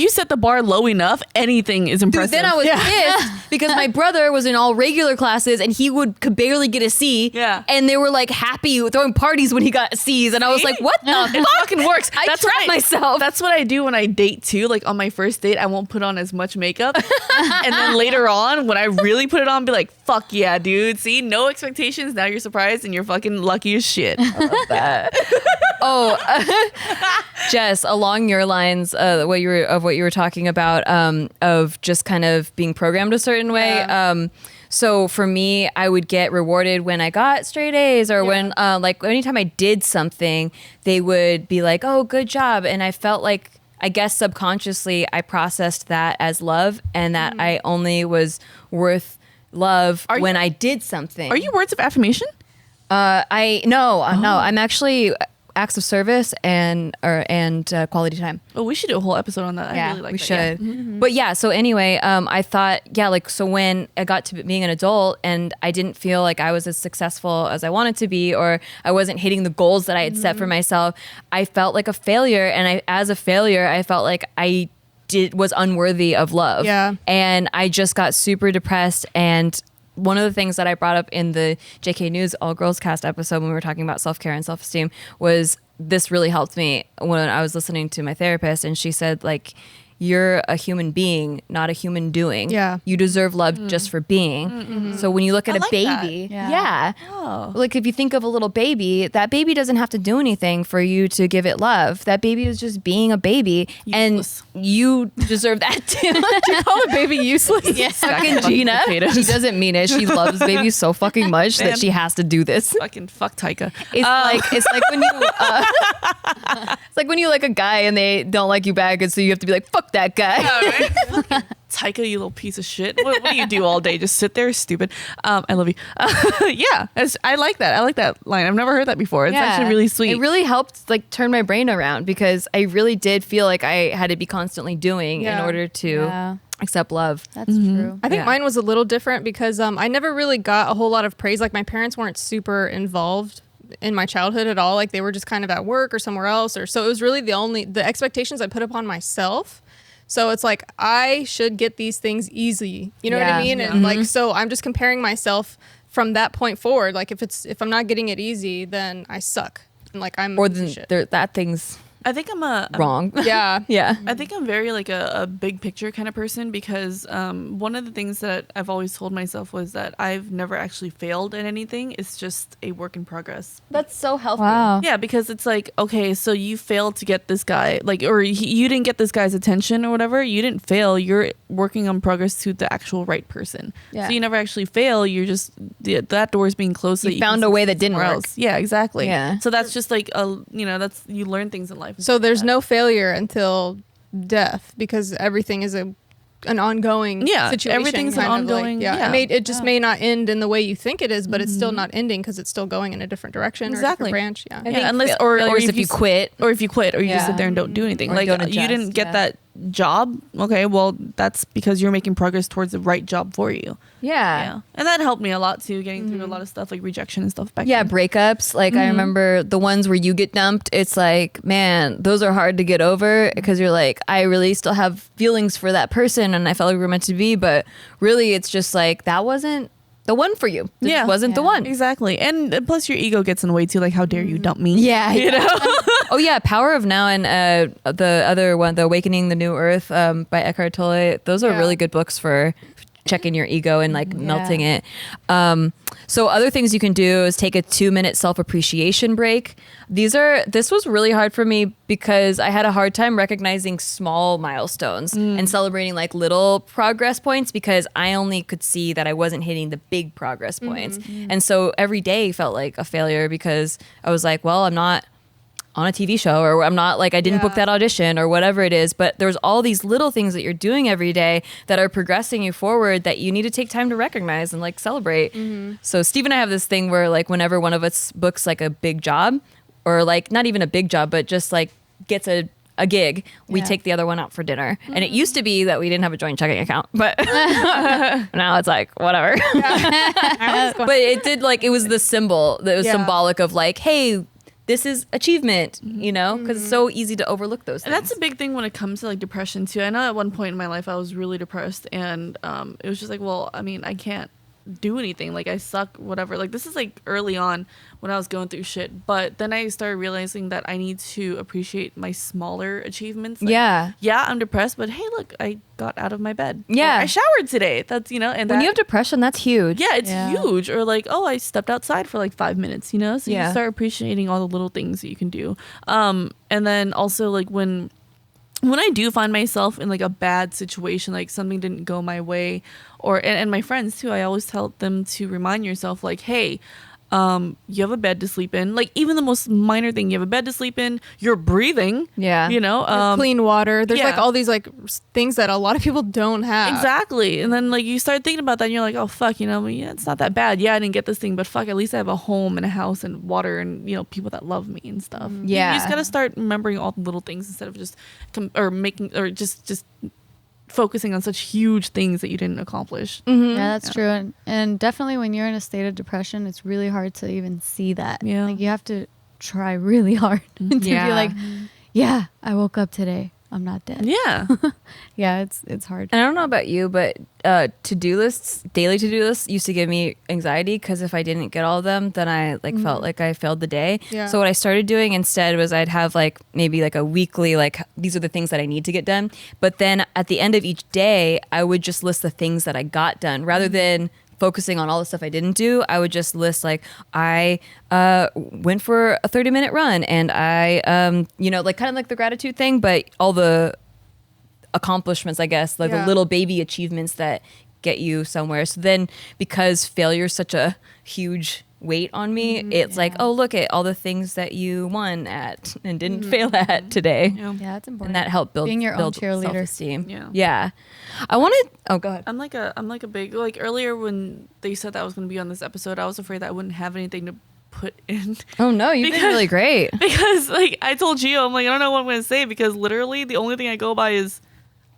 set the bar low enough, anything is Dude, impressive. then I was pissed because my brother was in all regular classes and he could barely get a C. Yeah. And they were like happy throwing parties when he got C's. And I was like, what the It fuck? fucking works. I That's trapped what myself. That's what I do when I date too. Like on my first date, I won't put on as much makeup, and then later on, when I really put it on and be like, fuck yeah, dude. See, no expectations. Now you're surprised and you're fucking lucky as shit. Jess, along your lines, what you were talking about, of just kind of being programmed a certain way. Yeah. So for me, I would get rewarded when I got straight A's, or when like anytime I did something, they would be like, "Oh, good job," and I felt like, I guess subconsciously, I processed that as love, and that I only was worth love when I did something. Are you words of affirmation? No, I'm actually acts of service and quality time. Oh, we should do a whole episode on that. I really like we that. should. Yeah. But yeah, so anyway, I thought, so when I got to being an adult and I didn't feel like I was as successful as I wanted to be, or I wasn't hitting the goals that I had set for myself, I felt like a failure. And as a failure, I felt like I was unworthy of love. Yeah. And I just got super depressed. And one of the things that I brought up in the JK News All Girls Cast episode when we were talking about self-care and self-esteem was, this really helped me when I was listening to my therapist, and she said, like, you're a human being, not a human doing. Yeah. You deserve love just for being. So when you look at a like baby, that. like if you think of a little baby, that baby doesn't have to do anything for you to give it love. That baby is just being a baby, Useless. and you deserve that too. Do you call a baby useless? Yes, fucking Gina. She doesn't mean it. She loves babies so fucking much Man. that she has to do this. Fucking fuck Taika. It's like when you it's like when you like a guy and they don't like you back, and so you have to be like, fuck that guy. Fucking Taika, you little piece of shit. What do you do all day? Just sit there, stupid. I love you. Yeah, I like that. I like that line. I've never heard that before. It's actually really sweet. It really helped like turn my brain around, because I really did feel like I had to be constantly doing in order to accept love. That's true. I think Yeah. mine was a little different because I never really got a whole lot of praise. Like, my parents weren't super involved in my childhood at all. Like, they were just kind of at work or somewhere else, so it was really the expectations I put upon myself. So it's like, I should get these things easy. You know what I mean? And like, so I'm just comparing myself from that point forward. Like, if I'm not getting it easy, then I suck. And like, I'm Or a piece of then shit. that thing's I think I'm wrong. Yeah. Yeah. I think I'm very like a big picture kind of person, because one of the things that I've always told myself was that I've never actually failed at anything. It's just a work in progress. That's so healthy. Wow. Yeah, because it's like, okay, so you failed to get this guy, like, or you didn't get this guy's attention or whatever. You didn't fail. You're working on progress to the actual right person. Yeah. So you never actually fail. You're just, that door is being closed. So You found a way that didn't somewhere work. else. Yeah, exactly. Yeah. So that's just like, that's, you learn things in life. So there's no failure until death, because everything is an ongoing situation. Everything's an kind of like, ongoing. It just may not end in the way you think it is, but it's still not ending because it's still going in a different direction or a Exactly. different branch. Yeah. Yeah, unless or failures if if you quit. or if you quit, or you just Yeah. sit there and don't do anything. Or Like, don't you adjust, didn't get that job. Okay, well, that's because you're making progress towards the right job for you. Yeah. And that helped me a lot too, getting through a lot of stuff like rejection and stuff back Yeah, then. breakups. Like, I remember the ones where you get dumped. It's like, man, those are hard to get over, because you're like, I really still have feelings for that person, and I felt like we were meant to be, but really it's just like, that wasn't the one for you. It just wasn't the one. Exactly. And plus your ego gets in the way too, like, how dare you dump me? Yeah. You know? Oh yeah, Power of Now, and the other one, The Awakening the New Earth, by Eckhart Tolle. Those are really good books for checking your ego and like melting it. So other things you can do is take a 2-minute self-appreciation break. This was really hard for me because I had a hard time recognizing small milestones and celebrating like little progress points, because I only could see that I wasn't hitting the big progress points. And so every day felt like a failure, because I was like, well, I'm not on a TV show, or I'm not like, I didn't book that audition or whatever it is. But there's all these little things that you're doing every day that are progressing you forward that you need to take time to recognize and like celebrate. So Steve and I have this thing where like whenever one of us books like a big job, or like not even a big job, but just like gets a gig, we take the other one out for dinner. And it used to be that we didn't have a joint checking account, but now it's like whatever. But it did, like, it was the symbol that was symbolic of like, hey, this is achievement, you know, because it's so easy to overlook those things. And that's a big thing when it comes to like depression too. I know at one point in my life I was really depressed, and it was just like, well, I mean, I can't do anything. Like I suck, whatever. Like this is like early on when I was going through shit. But then I started realizing that I need to appreciate my smaller achievements. Like, Yeah. yeah, I'm depressed, but hey, look, I got out of my bed. Yeah. Or I showered today. That's, you know, and When that, you have depression, that's huge. yeah, it's Yeah. huge. Or like, oh, I stepped outside for like 5 minutes, you know? So Yeah. you start appreciating all the little things that you can do. And then also like when I do find myself in like a bad situation, like something didn't go my way, or and my friends too, I always tell them to remind yourself like, hey, you have a bed to sleep in. Like even the most minor thing, you have a bed to sleep in, you're breathing. Yeah. You know, Clean water. There's like yeah. all these like things that a lot of people don't have. exactly. And then like you start thinking about that and you're like, oh fuck, you know, yeah, it's not that bad. Yeah, I didn't get this thing, but fuck, at least I have a home and a house and water and, you know, people that love me and stuff. Yeah. You just gotta start remembering all the little things instead of just just focusing on such huge things that you didn't accomplish. Mm-hmm. Yeah, that's true. And definitely when you're in a state of depression, it's really hard to even see that. Yeah. Like you have to try really hard to be Yeah. like, yeah, I woke up today. I'm not dead. Yeah. Yeah, it's hard. And I don't know about you, but to-do lists, daily to-do lists used to give me anxiety because if I didn't get all of them, then I like felt like I failed the day. Yeah. So what I started doing instead was I'd have like maybe like a weekly, like these are the things that I need to get done. But then at the end of each day, I would just list the things that I got done rather than focusing on all the stuff I didn't do. I would just list like I went for a 30-minute run and I you know, like kind of like the gratitude thing, but all the accomplishments, I guess, like Yeah. the little baby achievements that get you somewhere. So then because failure is such a huge weight on me, it's like, oh, look at all the things that you won at and didn't fail at today. Yeah. Yeah, it's important. And that helped build Being your own build cheerleader. self-esteem. Yeah. Yeah. I wanted go ahead. I'm like a big, like earlier when they said that I was going to be on this episode, I was afraid that I wouldn't have anything to put in. Oh no, you've been Because- really great. Because like I told Gio, I'm like, I don't know what I'm going to say because literally the only thing I go by is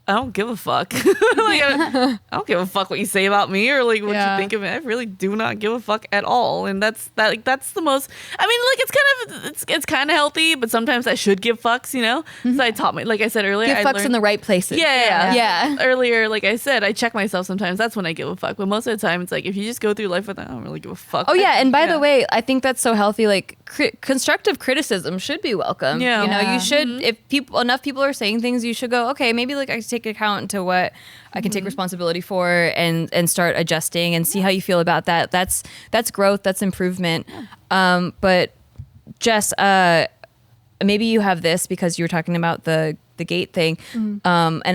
I don't give a fuck. Like I don't give a fuck what you say about me or like what Yeah. you think of me. I really do not give a fuck at all. And that's the most. I mean, like it's kind of healthy, but sometimes I should give fucks, you know. So I taught me, like I said earlier, Give I fucks learned, in the right places. yeah. Yeah. Earlier, like I said, I check myself sometimes. That's when I give a fuck. But most of the time, it's like if you just go through life with that, I don't really give a fuck. Oh yeah, and by Yeah. the way, I think that's so healthy. Like constructive criticism should be welcome. Yeah. You know, Yeah. you should. If enough people are saying things, you should go. Okay, maybe like I take account to what I can take responsibility for, and start adjusting and see how you feel about that. That's growth. That's improvement. But Jess, maybe you have this because you were talking about the gate thing, and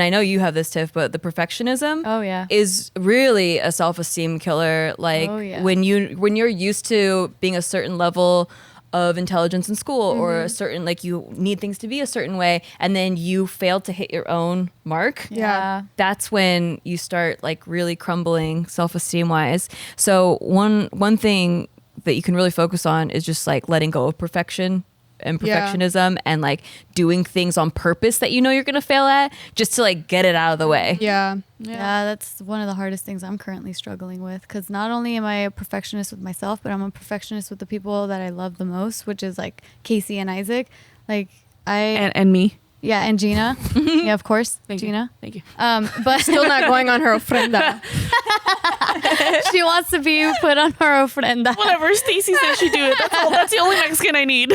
I know you have this, Tiff. But the perfectionism. Oh, yeah. Is really a self-esteem killer. Like Oh, yeah. when you're used to being a certain level of intelligence in school or a certain, like you need things to be a certain way and then you fail to hit your own mark. Yeah. That's when you start like really crumbling self-esteem wise. So one thing that you can really focus on is just like letting go of perfection and Yeah. perfectionism and like doing things on purpose that you know you're going to fail at just to like get it out of the way. Yeah. Yeah, that's one of the hardest things I'm currently struggling with because not only am I a perfectionist with myself, but I'm a perfectionist with the people that I love the most, which is like Casey and Isaac. Like and me. yeah, and Gina. Yeah, of course, Thank Gina. you. Thank you. But Still not going on her ofrenda. she wants to be put on her ofrenda. Whatever. Stacy said she do it. That's all. That's the only Mexican I need.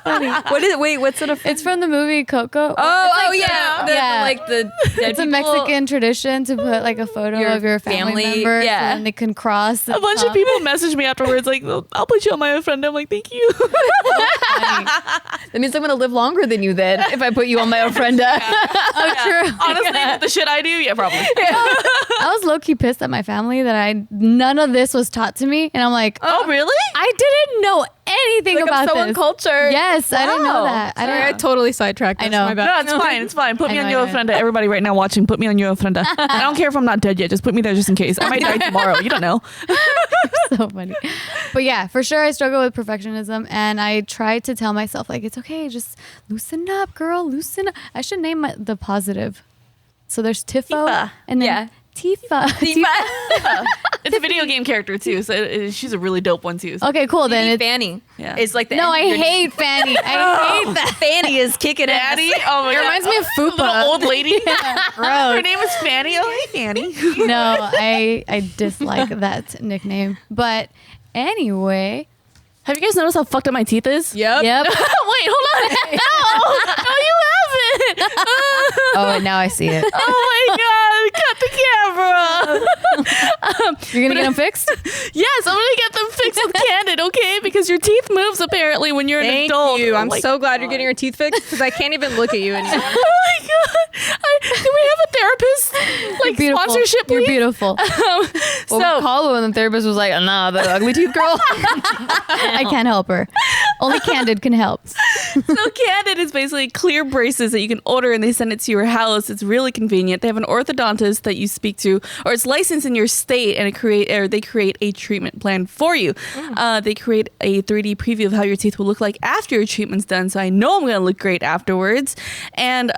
What is it? Wait, what's it? It's from the movie Coco. Oh yeah. Yeah. Like the dead It's a people- Mexican tradition to put like a photo Your of your family member, yeah. and they can cross. A bunch of people message me afterwards like, I'll put you on my ofrenda. I'm like, thank you. That means I'm gonna live longer than you then if I put you on my ofrenda. Oh, true. Honestly, with the shit I do, yeah, probably. I was low key pissed at my family that none of this was taught to me, and I'm like, Oh, really? I didn't know anything Like about I'm so this. uncultured. Yes, I didn't know Wow. that. I Sorry, I don't. totally sidetracked. I us. know. My bad. No, it's fine. It's fine. Put me I on know, your I know. ofrenda. Everybody right now watching, put me on your ofrenda. I don't care if I'm not dead yet. Just put me there just in case. I might die tomorrow. You don't know. So funny. But yeah, for sure I struggle with perfectionism, and I try to tell myself like it's okay, just loosen up, girl, loosen up. I should name the positive. So there's Tiffo Tifa. and then Yeah. Tifa. Tifa. It's a video game character too, so she's a really dope one too. Okay, cool. Then it's Fanny. Yeah. It's like the no, I end of your hate Fanny. I hate that. Fanny is kicking ass. Fanny. Oh my It god, reminds me of a little Fupa. old lady. Her Gross. name is Fanny. Oh, hey Fanny. No, I dislike that nickname. But anyway, Have you guys noticed how fucked up my teeth is? Yep. yep. Wait, hold on. No, you haven't. Oh, now I see it. Oh my god, cut the camera. You're gonna get them fixed? Yes, I'm gonna get them fixed with Candid, okay? Because your teeth moves apparently when you're an Thank adult. you. Oh I'm my so glad you're getting your teeth fixed because I can't even look at you anymore. Oh my god! Can we have a therapist like Beautiful. sponsorship, You're please? beautiful. Well, So call when the therapist was like, nah, the ugly tooth girl. I can't help her. Only Candid can help. So Candid is basically clear braces that you can order and they send it to your house. It's really convenient. They have an orthodontist that you speak to, or it's licensed in your state, and they create a treatment plan for you. They create a 3D preview of how your teeth will look like after your treatment's done. So I know I'm going to look great afterwards. And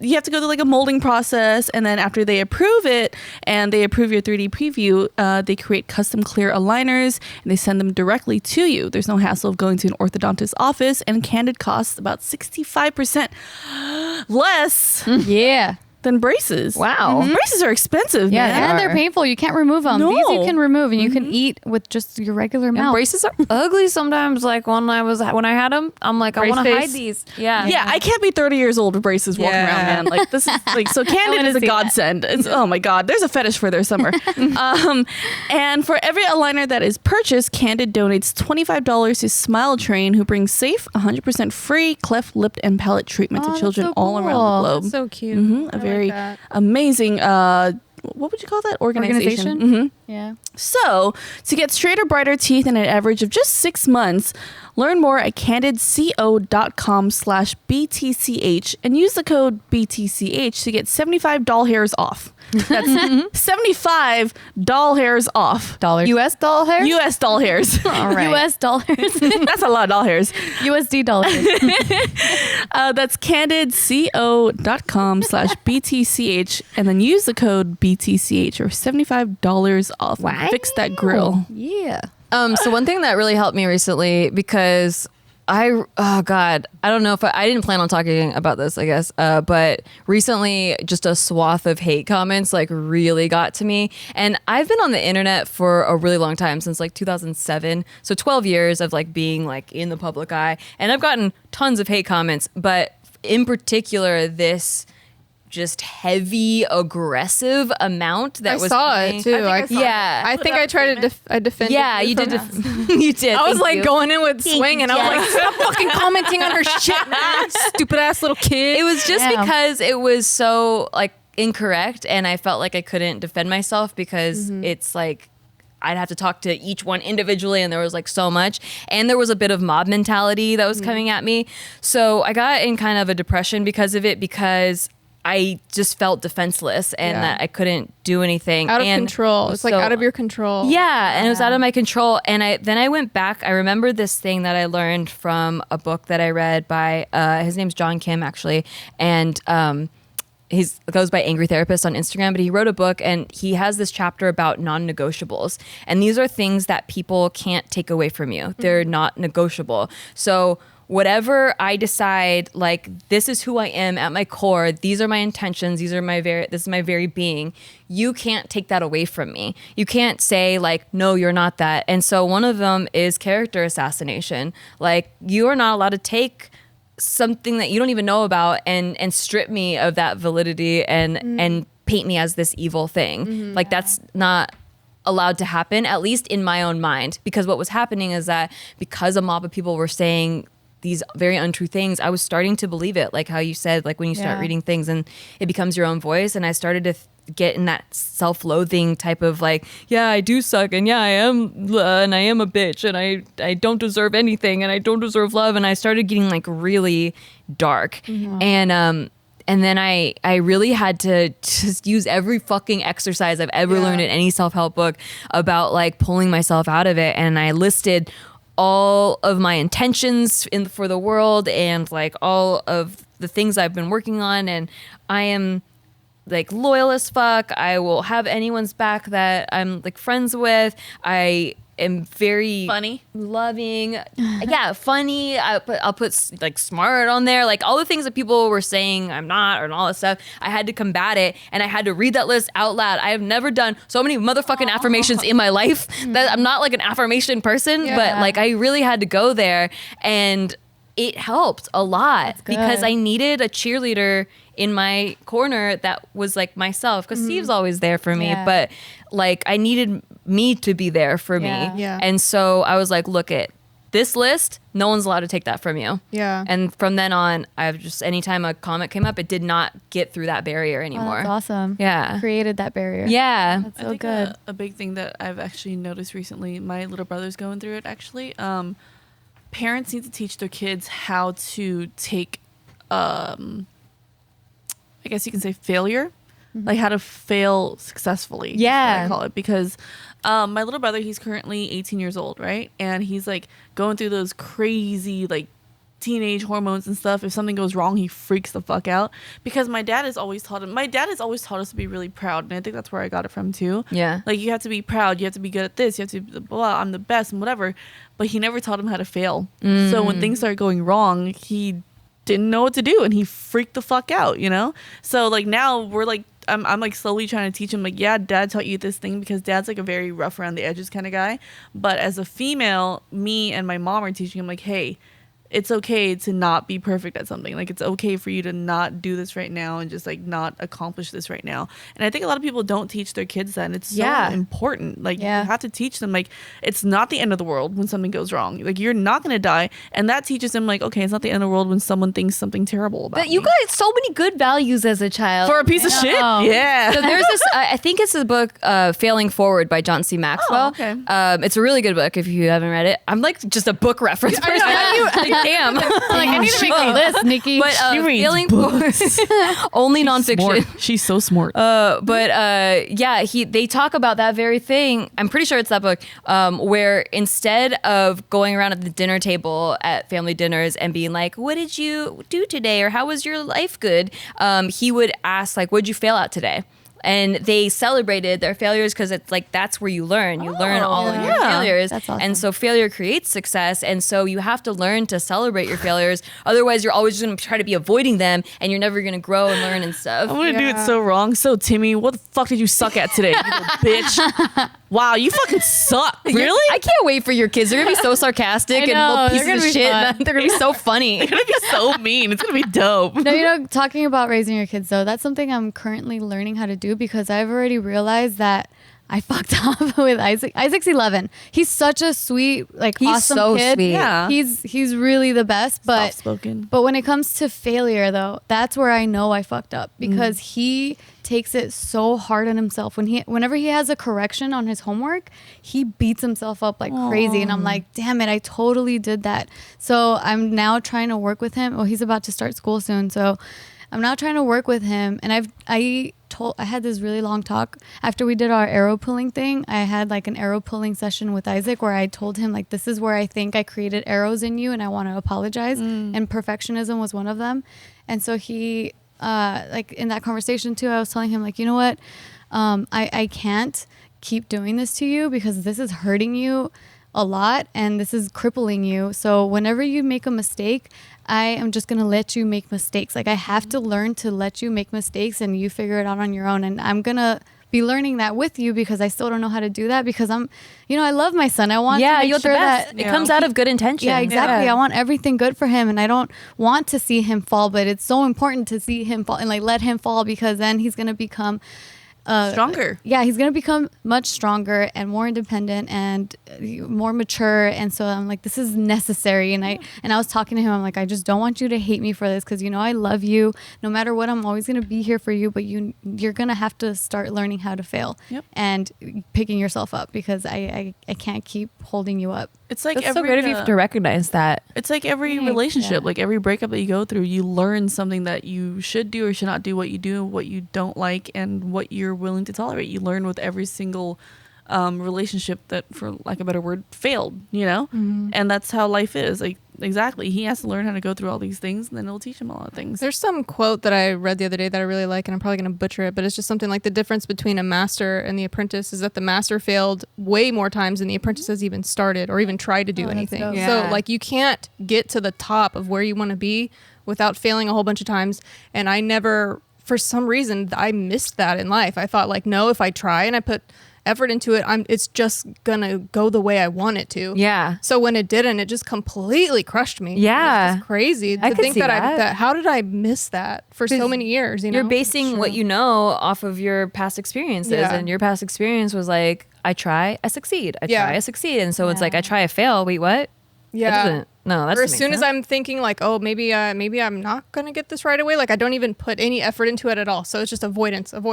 you have to go through like a molding process, and then after they approve it and they approve your 3D preview, they create custom clear aligners and they send them directly to you. There's no hassle of going to an orthodontist office, and Candid costs about 65% less Yeah. than braces. Wow. Braces are expensive, Yeah, man. and they're painful. You can't remove them. No. These you can remove, and you can eat with just your regular And mouth. braces are ugly sometimes. Like when I had them, I'm like, I Brace want to face. hide these. Yeah. Yeah, I can't be 30 years old with braces walking Yeah. around, man. Like this is like so. Candid wanna is a see that. godsend. It's, oh my god, there's a fetish for their summer. And for every aligner that is purchased, Candid donates $25 to Smile Train, who brings safe, 100% free cleft lip and palate treatment Oh, to that's children so all around cool. the globe. That's so cute. A I very like that. amazing. What would you call that? Organization. Mhm. Yeah. So, to get straighter, brighter teeth in an average of just 6 months, learn more at candidco.com/BTCH and use the code BTCH to get 75 doll hairs off. That's 75 doll hairs off. Dollars. U.S. doll hair. US doll hairs. All right. US dollars. That's a lot of doll hairs. USD dollars. That's candidco.com/BTCH and then use the code BTCH or $75 off. Wow. Fix that grill. Yeah. So one thing that really helped me recently, because oh God, I don't know if I didn't plan on talking about this, I guess. But recently just a swath of hate comments like really got to me. And I've been on the internet for a really long time, since like 2007. So 12 years of like being like in the public eye. And I've gotten tons of hate comments, but in particular, this just heavy, aggressive amount that I was saw coming. it too. Yeah. I think I tried to I defended. Yeah, you did. You did. I was Thank like you. going in with swing, and I was like, stop fucking commenting on her shit, man. Stupid ass little kid. It was just Yeah. because it was so like incorrect, and I felt like I couldn't defend myself because it's like I'd have to talk to each one individually, and there was like so much, and there was a bit of mob mentality that was coming at me. So I got in kind of a depression because of it, because I just felt defenseless and Yeah. that I couldn't do anything. out of And control. It's like so- out of your control. Yeah, and it was out of my control. And then I went back. I remember this thing that I learned from a book that I read by his name's John Kim, actually, and he goes by Angry Therapist on Instagram. But he wrote a book, and he has this chapter about non-negotiables, and these are things that people can't take away from you. They're not negotiable. So whatever I decide, like, this is who I am at my core, these are my intentions, this is my very being, you can't take that away from me. You can't say like, no, you're not that. And so one of them is character assassination. Like, you are not allowed to take something that you don't even know about and strip me of that validity and paint me as this evil thing. Like, that's not allowed to happen, at least in my own mind. Because what was happening is that because a mob of people were saying these very untrue things, I was starting to believe it. Like how you said, like when you start Yeah. reading things and it becomes your own voice. And I started to get in that self-loathing type of like, yeah, I do suck, and yeah, I am a bitch, and I don't deserve anything, and I don't deserve love. And I started getting like really dark. And then I really had to just use every fucking exercise I've ever learned in any self-help book about like pulling myself out of it. And I listed all of my intentions for the world and like all of the things I've been working on. And I am like loyal as fuck. I will have anyone's back that I'm like friends with. I am very Funny. loving. Yeah, funny. I'll put like smart on there. Like all the things that people were saying I'm not, and all that stuff. I had to combat it, and I had to read that list out loud. I have never done so many motherfucking affirmations in my life that I'm not like an affirmation person, but like I really had to go there, and it helped a lot because I needed a cheerleader in my corner that was like myself, because Steve's always there for me, but like I needed me to be there for me. Yeah. And so I was like, look at this list, no one's allowed to take that from you. Yeah. And from then on, I've just, anytime a comment came up, it did not get through that barrier anymore. That's awesome. Yeah. Created that barrier. Yeah. That's I so think good. a big thing that I've actually noticed recently, my little brother's going through it actually. Parents need to teach their kids how to take, I guess you can say failure, like how to fail successfully. Yeah. is what I call it, because my little brother, he's currently 18 years old, right? And he's like going through those crazy like teenage hormones and stuff. If something goes wrong, he freaks the fuck out, because my dad has always taught us to be really proud, and I think that's where I got it from too. Yeah. Like you have to be proud, you have to be good at this, you have to be blah, I'm the best and whatever, but he never taught him how to fail. So when things started going wrong, he didn't know what to do and he freaked the fuck out, you know? So like now we're like, I'm like slowly trying to teach him, like, yeah, dad taught you this thing, because dad's like a very rough around the edges kind of guy. But as a female, me and my mom are teaching him like, hey, it's okay to not be perfect at something. Like, it's okay for you to not do this right now and just like not accomplish this right now. And I think a lot of people don't teach their kids that, and it's so important. Like, you have to teach them, like, it's not the end of the world when something goes wrong. Like, you're not going to die. And that teaches them, like, okay, it's not the end of the world when someone thinks something terrible about But you me. got so many good values as a child. For a piece of shit? Yeah. So there's this, I think it's the book Failing Forward by John C. Maxwell. Oh, okay. It's a really good book if you haven't read it. I'm like just a book reference person. Like, damn. Like, I need to make a list, Nikki. But She reads Failing Forward, only nonfiction. Smart. She's so smart. They talk about that very thing. I'm pretty sure it's that book, where instead of going around at the dinner table at family dinners and being like, what did you do today? Or how was your life good? He would ask, like, what'd you fail at today? And they celebrated their failures, because it's like, that's where you learn. You learn all of your failures. That's awesome. And so failure creates success. And so you have to learn to celebrate your failures. Otherwise, you're always just going to try to be avoiding them, and you're never going to grow and learn and stuff. I'm gonna do it so wrong. So Timmy, what the fuck did you suck at today, you little bitch? Wow, you fucking suck. Really? I can't wait for your kids. They're gonna be so sarcastic I and know, little they're pieces gonna of be shit. fun. They're gonna be so funny. It's gonna be so mean. It's gonna be dope. No, you know, talking about raising your kids, though, that's something I'm currently learning how to do, because I've already realized that I fucked up with Isaac. Isaac's 11. He's such a sweet, like, He's awesome so kid. sweet. Yeah. He's really the best. But Soft-spoken. But when it comes to failure, though, that's where I know I fucked up, because he takes it so hard on himself. Whenever he has a correction on his homework, he beats himself up like crazy, and I'm like, damn it, I totally did that. So I'm now trying to work with him. Well, he's about to start school soon, so I'm now trying to work with him. And I had this really long talk after we did our arrow pulling thing. I had like an arrow pulling session with Isaac, where I told him, like, this is where I think I created arrows in you, and I want to apologize. And perfectionism was one of them. And so he, like, in that conversation too, I was telling him, like, you know what, I can't keep doing this to you, because this is hurting you a lot and this is crippling you. So whenever you make a mistake, I am just going to let you make mistakes. Like, I have to learn to let you make mistakes and you figure it out on your own. And I'm going to be learning that with you, because I still don't know how to do that, because I'm, you know, I love my son. I want to make you're sure the best. that It comes out of good intention. yeah, exactly. I want everything good for him, and I don't want to see him fall, but it's so important to see him fall and like let him fall, because then he's going to become Stronger. Yeah, he's going to become much stronger and more independent and more mature. And so I'm like, this is necessary. And I was talking to him, I'm like, I just don't want you to hate me for this, because, you know, I love you. No matter what, I'm always going to be here for you, but you're going to have to start learning how to fail and picking yourself up, because I can't keep holding you up. It's like It's every, so great of you to recognize that. It's like every relationship, like every breakup that you go through, you learn something that you should do or should not do, what you do, what you don't like, and what you're willing to tolerate. You learn with every single relationship that, for lack of a better word, failed, you know? And that's how life is. Like, exactly. He has to learn how to go through all these things, and then it'll teach him a lot of things. There's some quote that I read the other day that I really like, and I'm probably going to butcher it, but it's just something like the difference between a master and the apprentice is that the master failed way more times than the apprentice has even started or even tried to do anything. dope. So like you can't get to the top of where you want to be without failing a whole bunch of times. And I never, for some reason, I missed that in life. I thought like, no, if I try and I put effort into it, it's just gonna go the way I want it to. Yeah. So when it didn't, it just completely crushed me. Yeah. It was just crazy I to could think see that that. how did I miss that for so many years? You know, You're basing what you know off of your past experiences, Yeah. and your past experience was like, I try, I succeed. I Yeah. try, I succeed. And so it's like, I try, I fail. Wait, what? Yeah. That doesn't, no, that's Or as soon as I'm thinking like, oh, maybe I'm not gonna get this right away. Like I don't even put any effort into it at all. So it's just avoidance. And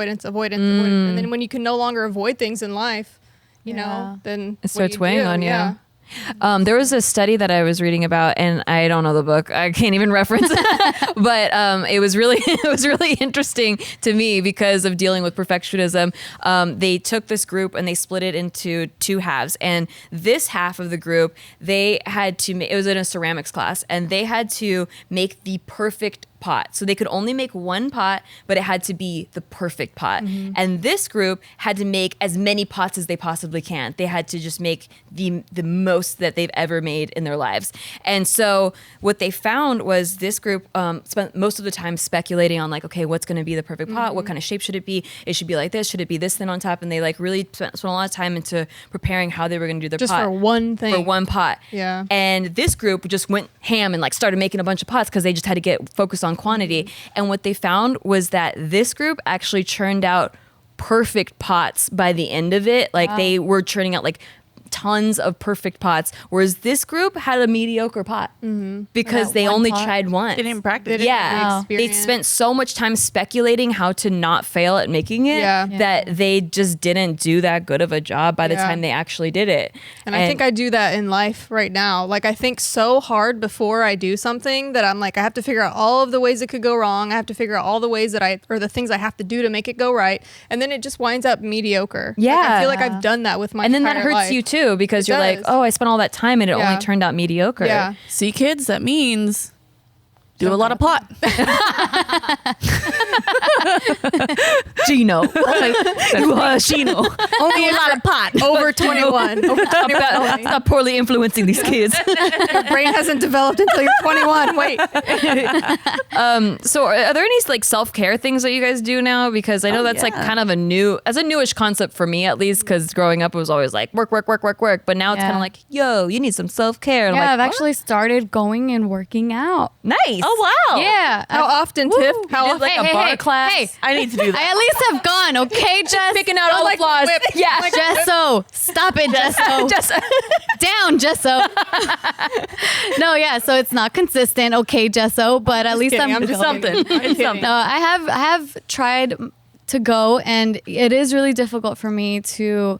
then when you can no longer avoid things in life, you know, then it starts weighing on you. Yeah. There was a study that I was reading about, and I don't know the book. I can't even reference it, but it was really interesting to me because of dealing with perfectionism. They took this group and they split it into two halves, and this half of the group, they had to it was in a ceramics class, and they had to make the perfect pot. So they could only make one pot, but it had to be the perfect pot. And this group had to make as many pots as they possibly can. They had to just make the most that they've ever made in their lives. And so what they found was this group spent most of the time speculating on like, okay, what's going to be the perfect pot? What kind of shape should it be? It should be like this. Should it be this thin on top? And they like really spent a lot of time into preparing how they were going to do their Just pot. for one thing. For one pot. Yeah. And this group just went ham and like started making a bunch of pots because they just had to get focused on quantity. And what they found was that this group actually churned out perfect pots by the end of it. Like they were churning out like tons of perfect pots, whereas this group had a mediocre pot because That they one only pot. tried one. They didn't practice. Yeah, the they experience. spent so much time speculating how to not fail at making it Yeah. that they just didn't do that good of a job by the Yeah. time they actually did it. And I think I do that in life right now. Like I think so hard before I do something that I'm like, I have to figure out all of the ways it could go wrong. I have to figure out all the ways that or the things I have to do to make it go right. And then it just winds up mediocre. Like, Yeah. I feel like I've done that with my and then that entire hurts life. you too because It you're like, does. oh, I spent all that time and it Yeah. only turned out mediocre. Yeah. See, kids, that means do a lot of pot. Gino. Gino. Only a lot of pot. Over 21. Over 21 only. Stop poorly influencing these kids. Your brain hasn't developed until you're 21. Wait. So are there any like self-care things that you guys do now? Because I know that's like kind of a newish concept for me at least, because growing up it was always like work. But now it's Yeah. kind of like, yo, you need some self-care. And I'm Yeah, like, I've what? actually started going and working out. Nice. Oh wow. Yeah. How often, Tiff? How did, often? like, a bar class? Hey, I need to do that. I at least have gone, okay, Jess? Picking out all like the flaws. whip. Yeah. Like Gesso. Stop it, Gesso. Just Down, Gesso. No, yeah, so it's not consistent, okay, Gesso, but at least kidding, I'm just something. kidding. I'm It's kidding. something. No, I have tried to go, and it is really difficult for me to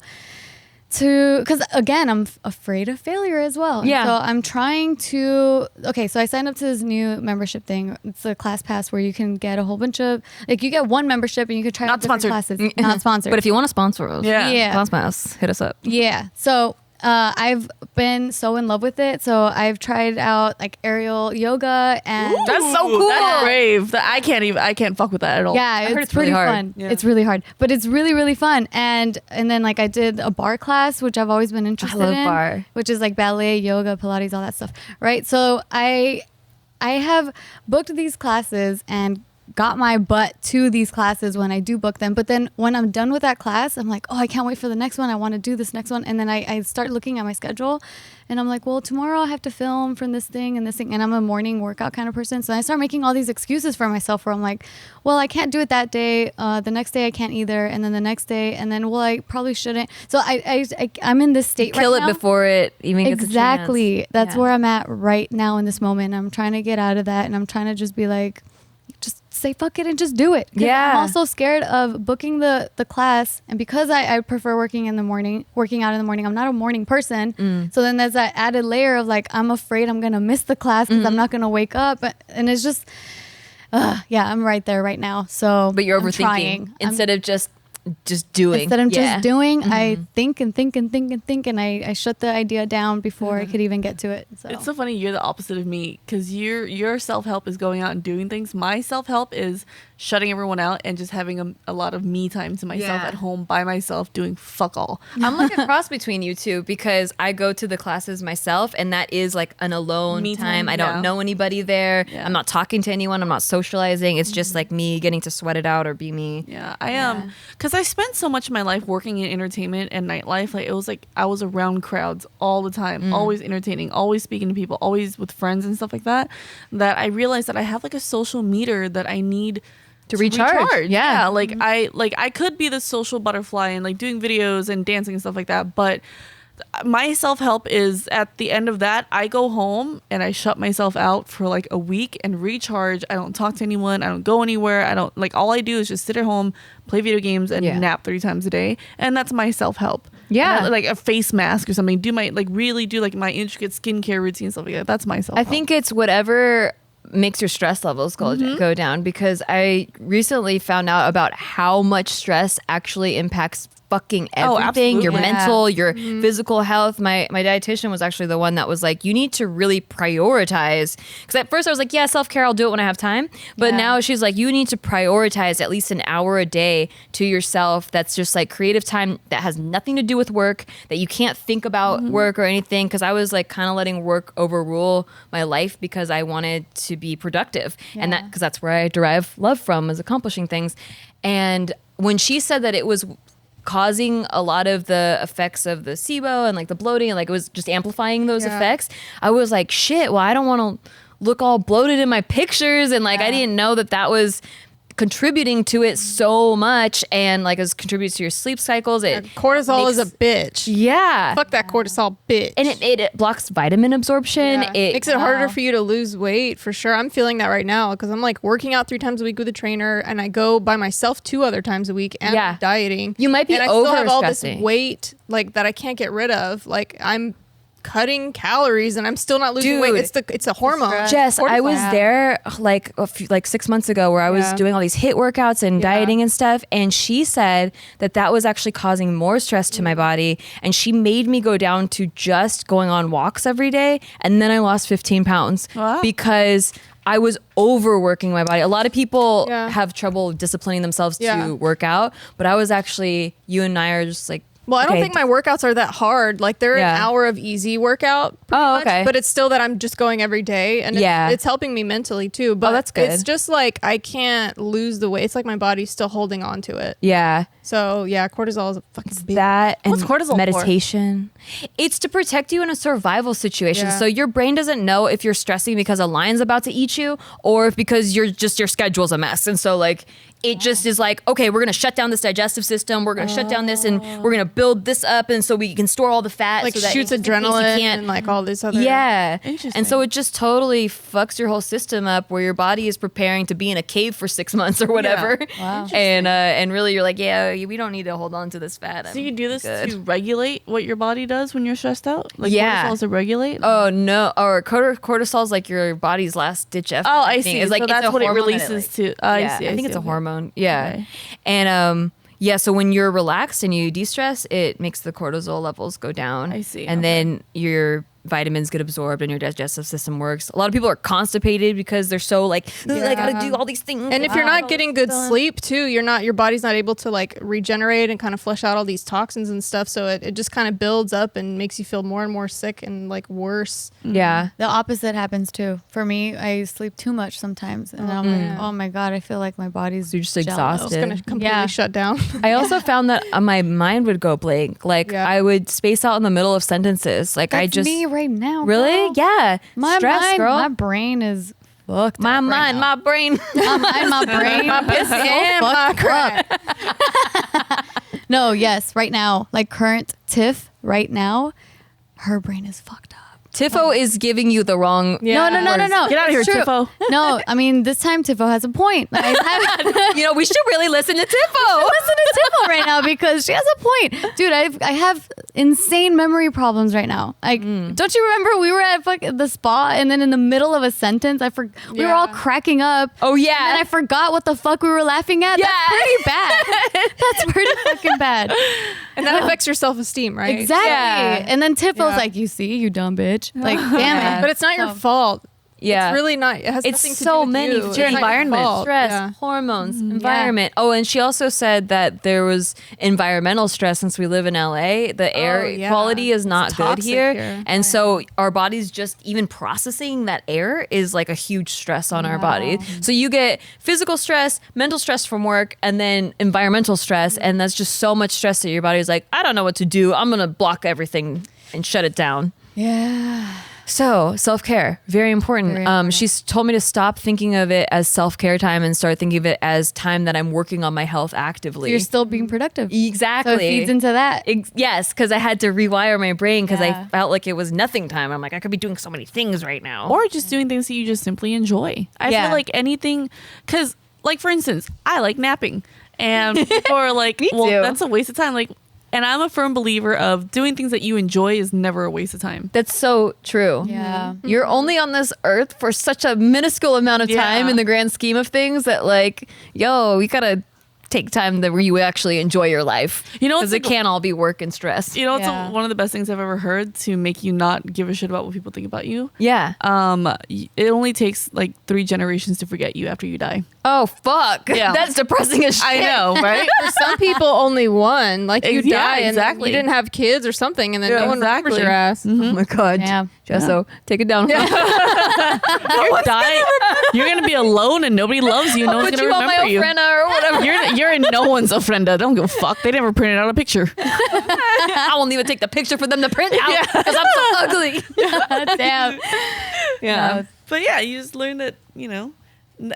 because again, I'm afraid of failure as well. And Yeah. so I'm trying to. Okay, so I signed up to this new membership thing. It's a class pass where you can get a whole bunch of you get one membership and you could try Not out different sponsored. classes. Not sponsored. But if you want to sponsor us, Yeah. Classmass, hit us up. Yeah. So I've been so in love with it. So I've tried out like aerial yoga and That's so cool. That's brave. I can't fuck with that at all. yeah, I heard it's it's really pretty hard. fun. Yeah. It's really hard, but it's really really fun. And then like I did a bar class, which I've always been interested love in, bar. which is like ballet, yoga, Pilates, all that stuff, right? So I have booked these classes and got my butt to these classes when I do book them. But then when I'm done with that class, I'm like, oh, I can't wait for the next one. I want to do this next one. And then I start looking at my schedule and I'm like, well, tomorrow I have to film from this thing and this thing. And I'm a morning workout kind of person. So I start making all these excuses for myself where I'm like, well, I can't do it that day. The next day I can't either. And then the next day. And then, well, I probably shouldn't. So I'm in this state Kill right it now. before it even gets a chance. Exactly. That's Yeah. where I'm at right now in this moment. I'm trying to get out of that and I'm trying to just be like, just say fuck it and just do it. 'Cause Yeah. I'm also scared of booking the class. And because I prefer working out in the morning, I'm not a morning person. So then there's that added layer of like, I'm afraid I'm going to miss the class because I'm not going to wake up. And it's just, yeah, I'm right there right now. So But you're I'm overthinking trying. instead of just just doing. Instead of just doing, I think and think and think and think, and I shut the idea down before I could even get to it. So. It's so funny. You're the opposite of me because your self-help is going out and doing things. My self-help is shutting everyone out and just having a lot of me time to myself at home by myself doing fuck all. I'm like a cross between you two because I go to the classes myself and that is like an alone Me time. time, I don't know anybody there. Yeah. I'm not talking to anyone. I'm not socializing. It's just like me getting to sweat it out or be me. Yeah, I am. Because I spent so much of my life working in entertainment and nightlife. Like, it was like I was around crowds all the time, always entertaining, always speaking to people, always with friends and stuff like that, that I realized that I have like a social meter that I need To recharge. Yeah. Like I could be the social butterfly and like doing videos and dancing and stuff like that, but my self-help is at the end of that, I go home and I shut myself out for like a week and recharge. I don't talk to anyone. I don't go anywhere. I don't like, all I do is just sit at home, play video games and nap 3 times a day. And that's my self-help. Yeah. Like a face mask or something. Do my really do like my intricate skincare routine and stuff like that. That's my self-help. I think it's whatever makes your stress levels go down because I recently found out about how much stress actually impacts fucking everything, your mental, your physical health. My dietitian was actually the one that was like, you need to really prioritize. Because at first I was like, yeah, self-care, I'll do it when I have time. But now she's like, you need to prioritize at least an hour a day to yourself. That's just like creative time that has nothing to do with work, that you can't think about work or anything. Because I was like kind of letting work overrule my life because I wanted to be productive. And that, because that's where I derive love from, is accomplishing things. And when she said that it was causing a lot of the effects of the SIBO and like the bloating and like it was just amplifying those effects, I was like, shit, well, I don't want to look all bloated in my pictures. And like, I didn't know that was contributing to it so much, and like it contributes to your sleep cycles. Cortisol is a bitch. Yeah. Fuck that cortisol, bitch. And it blocks vitamin absorption. Yeah. It makes it harder for you to lose weight, for sure. I'm feeling that right now because I'm like working out 3 times a week with a trainer, and I go by myself 2 other times a week, and I'm dieting. You might be and I still have all this stressing. weight like that I can't get rid of. Like I'm cutting calories and I'm still not losing weight. It's a hormone. Jess, Cortisol. I was there like 6 months ago where I was doing all these HIIT workouts and dieting and stuff, and she said that was actually causing more stress to my body, and she made me go down to just going on walks every day, and then I lost 15 pounds because I was overworking my body. A lot of people have trouble disciplining themselves to work out, but I was actually, you and I are just like, well, I don't think my workouts are that hard. Like they're an hour of easy workout. Much, but it's still that I'm just going every day, and it's helping me mentally too. But that's good. It's just like I can't lose the weight. It's like my body's still holding on to it. Yeah. So yeah, cortisol is a fucking bitch. That and what's cortisol meditation. It's to protect you in a survival situation. So your brain doesn't know if you're stressing because a lion's about to eat you, or if because your schedule's a mess. And so like it just is like, okay, we're gonna shut down this digestive system. We're gonna shut down this, and we're gonna build this up, and so we can store all the fat. Like so that shoots in case you adrenaline can't, and like all this other. Yeah. Interesting. And so it just totally fucks your whole system up, where your body is preparing to be in a cave for 6 months or whatever. Wow. And really you're like, yeah, we don't need to hold on to this fat. So you do this good. to regulate what your body does when you're stressed out? Like cortisol to regulate? Oh no, or cortisol is like your body's last ditch effort. Oh, I see. It's like so that's it's a what it hormone releases that to. I see. I think it's a hormone. Yeah. Okay. And so when you're relaxed and you de-stress, it makes the cortisol levels go down. I see. And then your vitamins get absorbed and your digestive system works. A lot of people are constipated because they're so like, I gotta do all these things. And if you're not getting good sleep too, your body's not able to like regenerate and kind of flush out all these toxins and stuff. So it just kind of builds up and makes you feel more and more sick and like worse. Yeah. The opposite happens too. For me, I sleep too much sometimes, and I'm like, oh my god, I feel like my body's You're just jello. exhausted. It's gonna completely shut down. I also found that my mind would go blank. Like I would space out in the middle of sentences. Like That's I just me right now. really, girl. yeah. My Stress, mind, girl. my brain is fucked. My up right mind, now. my brain. my mind, my brain, my piss and my crap. No, yes, right now, like current Tiff right now, her brain is fucked up. Tiffo is giving you the wrong. Yeah. No. Get out of here, It's true. Tiffo. No, I mean this time Tiffo has a point. You know, we should really listen to Tiffo. Listen to Tiffo right now because she has a point, dude. I have insane memory problems right now. Like, don't you remember we were at the spa and then in the middle of a sentence, we were all cracking up. Oh yeah. And I forgot what the fuck we were laughing at. Yeah. That's pretty bad. That's pretty fucking bad. And that affects your self-esteem, right? Exactly. Yeah. And then Tiff was Yeah. like, you see, you dumb bitch. Like, damn it. But it's not your fault. Yeah. It's really not. It has It's nothing to so do with many. you. It's your not environment, fault. stress, Yeah. hormones, environment. Oh, and she also said that there was environmental stress since we live in LA. The air yeah. quality is not It's good toxic here. here. And so our bodies just even processing that air is like a huge stress on our body. So you get physical stress, mental stress from work, and then environmental stress. And that's just so much stress that your body's like, I don't know what to do. I'm going to block everything and shut it down. Yeah. So self-care, very important. Very important. She's told me to stop thinking of it as self-care time and start thinking of it as time that I'm working on my health actively. You're still being productive. Exactly. So it feeds into that. Yes, because I had to rewire my brain because Yeah. I felt like it was nothing time. I'm like, I could be doing so many things right now. Or just doing things that you just simply enjoy. I Yeah. feel like anything, because like for instance, I like napping, and people are like, well, too. that's a waste of time. Like, and I'm a firm believer of doing things that you enjoy is never a waste of time. That's so true. Yeah. You're only on this earth for such a minuscule amount of time Yeah. in the grand scheme of things that like, yo, you gotta take time that where you actually enjoy your life. You know, because it's it like- can't all be work and stress. You know, it's Yeah. one of the best things I've ever heard to make you not give a shit about what people think about you. Yeah. It only takes like 3 generations to forget you after you die. Oh fuck. Yeah. That's depressing as shit. I know, right? For some people, only one. Like you Yeah, die and exactly. you didn't have kids or something, and then Yeah, no one remembers exactly. your ass. Oh my god. Yeah. Jesso, take it down. You're dying. You're gonna be alone and nobody loves you. No one's Put gonna you on my remember you. ofrenda or whatever. You're in no one's ofrenda. Don't give a fuck. They never printed out a picture. I won't even take the picture for them to print out because I'm so ugly. Damn. Yeah. But yeah, you just learn that, you know,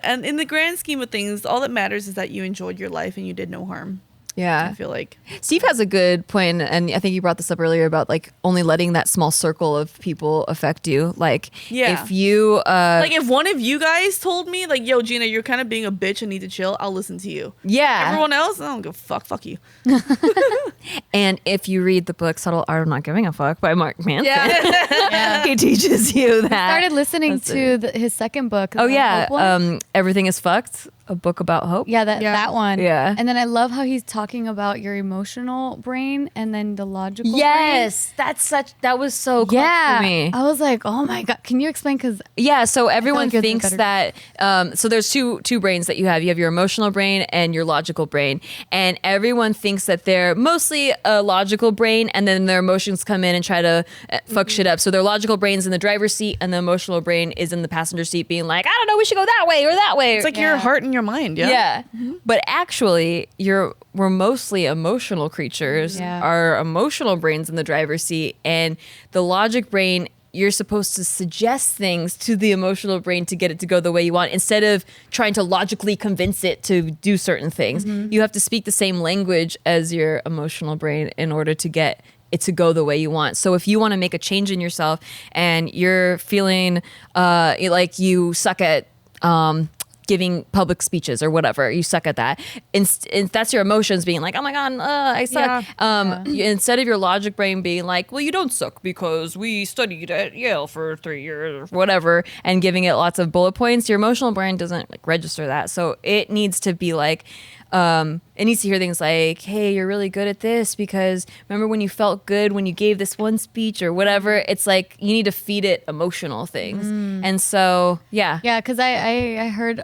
and in the grand scheme of things, all that matters is that you enjoyed your life and you did no harm. I Yeah. feel like. Steve has a good point, and I think you brought this up earlier about like only letting that small circle of people affect you. Like, Yeah. if you Like if one of you guys told me like, yo, Gina, you're kind of being a bitch and need to chill, I'll listen to you. yeah, Everyone else, I don't give a fuck. Fuck you. and if you read the book "Subtle Art of Not Giving a Fuck" by Mark Manson, Yeah. he teaches you that. Started listening That's to his second book. Oh the yeah, Hope one. Everything is Fucked, a book about hope. Yeah, that Yeah. one. Yeah. And then I love how he's talking about your emotional brain and then the logical Yes, that was so brain. cool Yeah. for me. I was like, oh my God. Can you explain? Because Yeah, so everyone like yours is thinks better. that. So there's two brains that you have. You have your emotional brain and your logical brain, and everyone thinks that they're mostly a logical brain, and then their emotions come in and try to fuck shit up. So their logical brain's in the driver's seat, and the emotional brain is in the passenger seat, being like, I don't know, we should go that way or that way. It's like Yeah. your heart and your mind. Yeah. Yeah. But actually, we're mostly emotional creatures. Yeah. Our emotional brain's in the driver's seat, and the logic brain, you're supposed to suggest things to the emotional brain to get it to go the way you want instead of trying to logically convince it to do certain things. You have to speak the same language as your emotional brain in order to get it to go the way you want. So if you want to make a change in yourself and you're feeling like you suck at giving public speeches or whatever, you suck at that. And that's your emotions being like, oh my God, I suck. Instead of your logic brain being like, well, you don't suck because we studied at Yale for 3 years or whatever, and giving it lots of bullet points, your emotional brain doesn't like register that. So it needs to be like, it needs to hear things like, hey, you're really good at this because remember when you felt good when you gave this one speech or whatever. It's like you need to feed it emotional things. And so, yeah. yeah, because I heard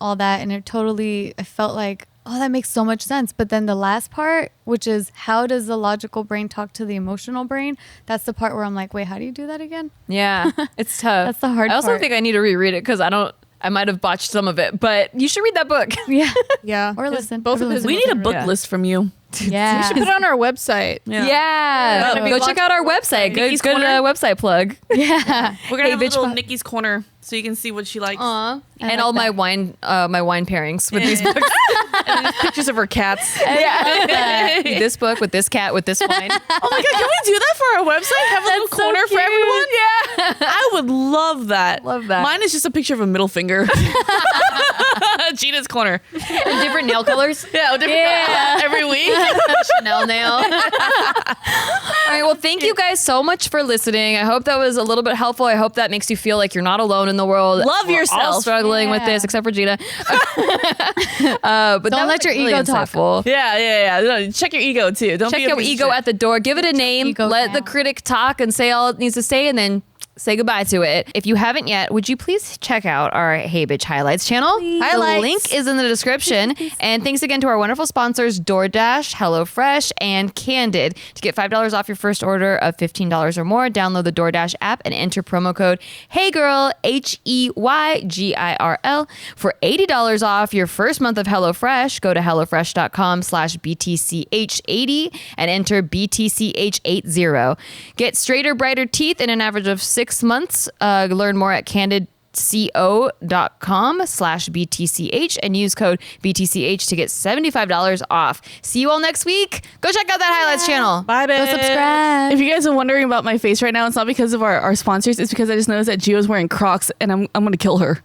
all that and I felt like, oh, that makes so much sense. But then the last part, which is how does the logical brain talk to the emotional brain? That's the part where I'm like, wait, how do you do that again? Yeah, it's tough. That's the hard I also part. think I need to reread it because I might have botched some of it, but you should read that book. Yeah. Yeah. Or listen. Both Or of his listen. We need a book Yeah. list from you. Yeah. We should put it on our website. Yeah. gonna be Go check out our website. Good, Nikki's good Corner. website plug. Yeah. We're gonna Hey, have a bitch, little po- Nikki's Corner so you can see what she likes. I And like all that. my wine pairings with these books. And there's pictures of her cats. Yeah. This book with this cat with this wine. Oh my God, can we do that for our website? Have a little so corner for cute. everyone? Yeah. I would love that. Love that. Mine is just a picture of a middle finger. Gina's corner. And different nail colors. Yeah, different every week. Chanel nail. All right. Well, thank you guys so much for listening. I hope that was a little bit helpful. I hope that makes you feel like you're not alone in the world. Love We're yourself. all struggling with this, except for Gina. But Don't let your ego talk. talk. Yeah. No, check your ego too. Don't Check be a your piece of ego shit. at the door. Give it a name. ego Let the down. critic talk and say all it needs to say, and then say goodbye to it. If you haven't yet, would you please check out our Hey Bitch Highlights channel? Highlights. The link is in the description. And thanks again to our wonderful sponsors, DoorDash, HelloFresh, and Candid. To get $5 off your first order of $15 or more, download the DoorDash app and enter promo code HeyGirl, HEYGIRL. For $80 off your first month of HelloFresh, go to HelloFresh.com/BTCH80 and enter BTCH80. Get straighter, brighter teeth in an average of 6 months. Learn more at candidco.com/BTCH and use code BTCH to get $75 off. See you all next week. Go check out that highlights channel. Bye, bitch. Go subscribe. If you guys are wondering about my face right now, it's not because of our sponsors. It's because I just noticed that Gio's wearing Crocs and I'm going to kill her.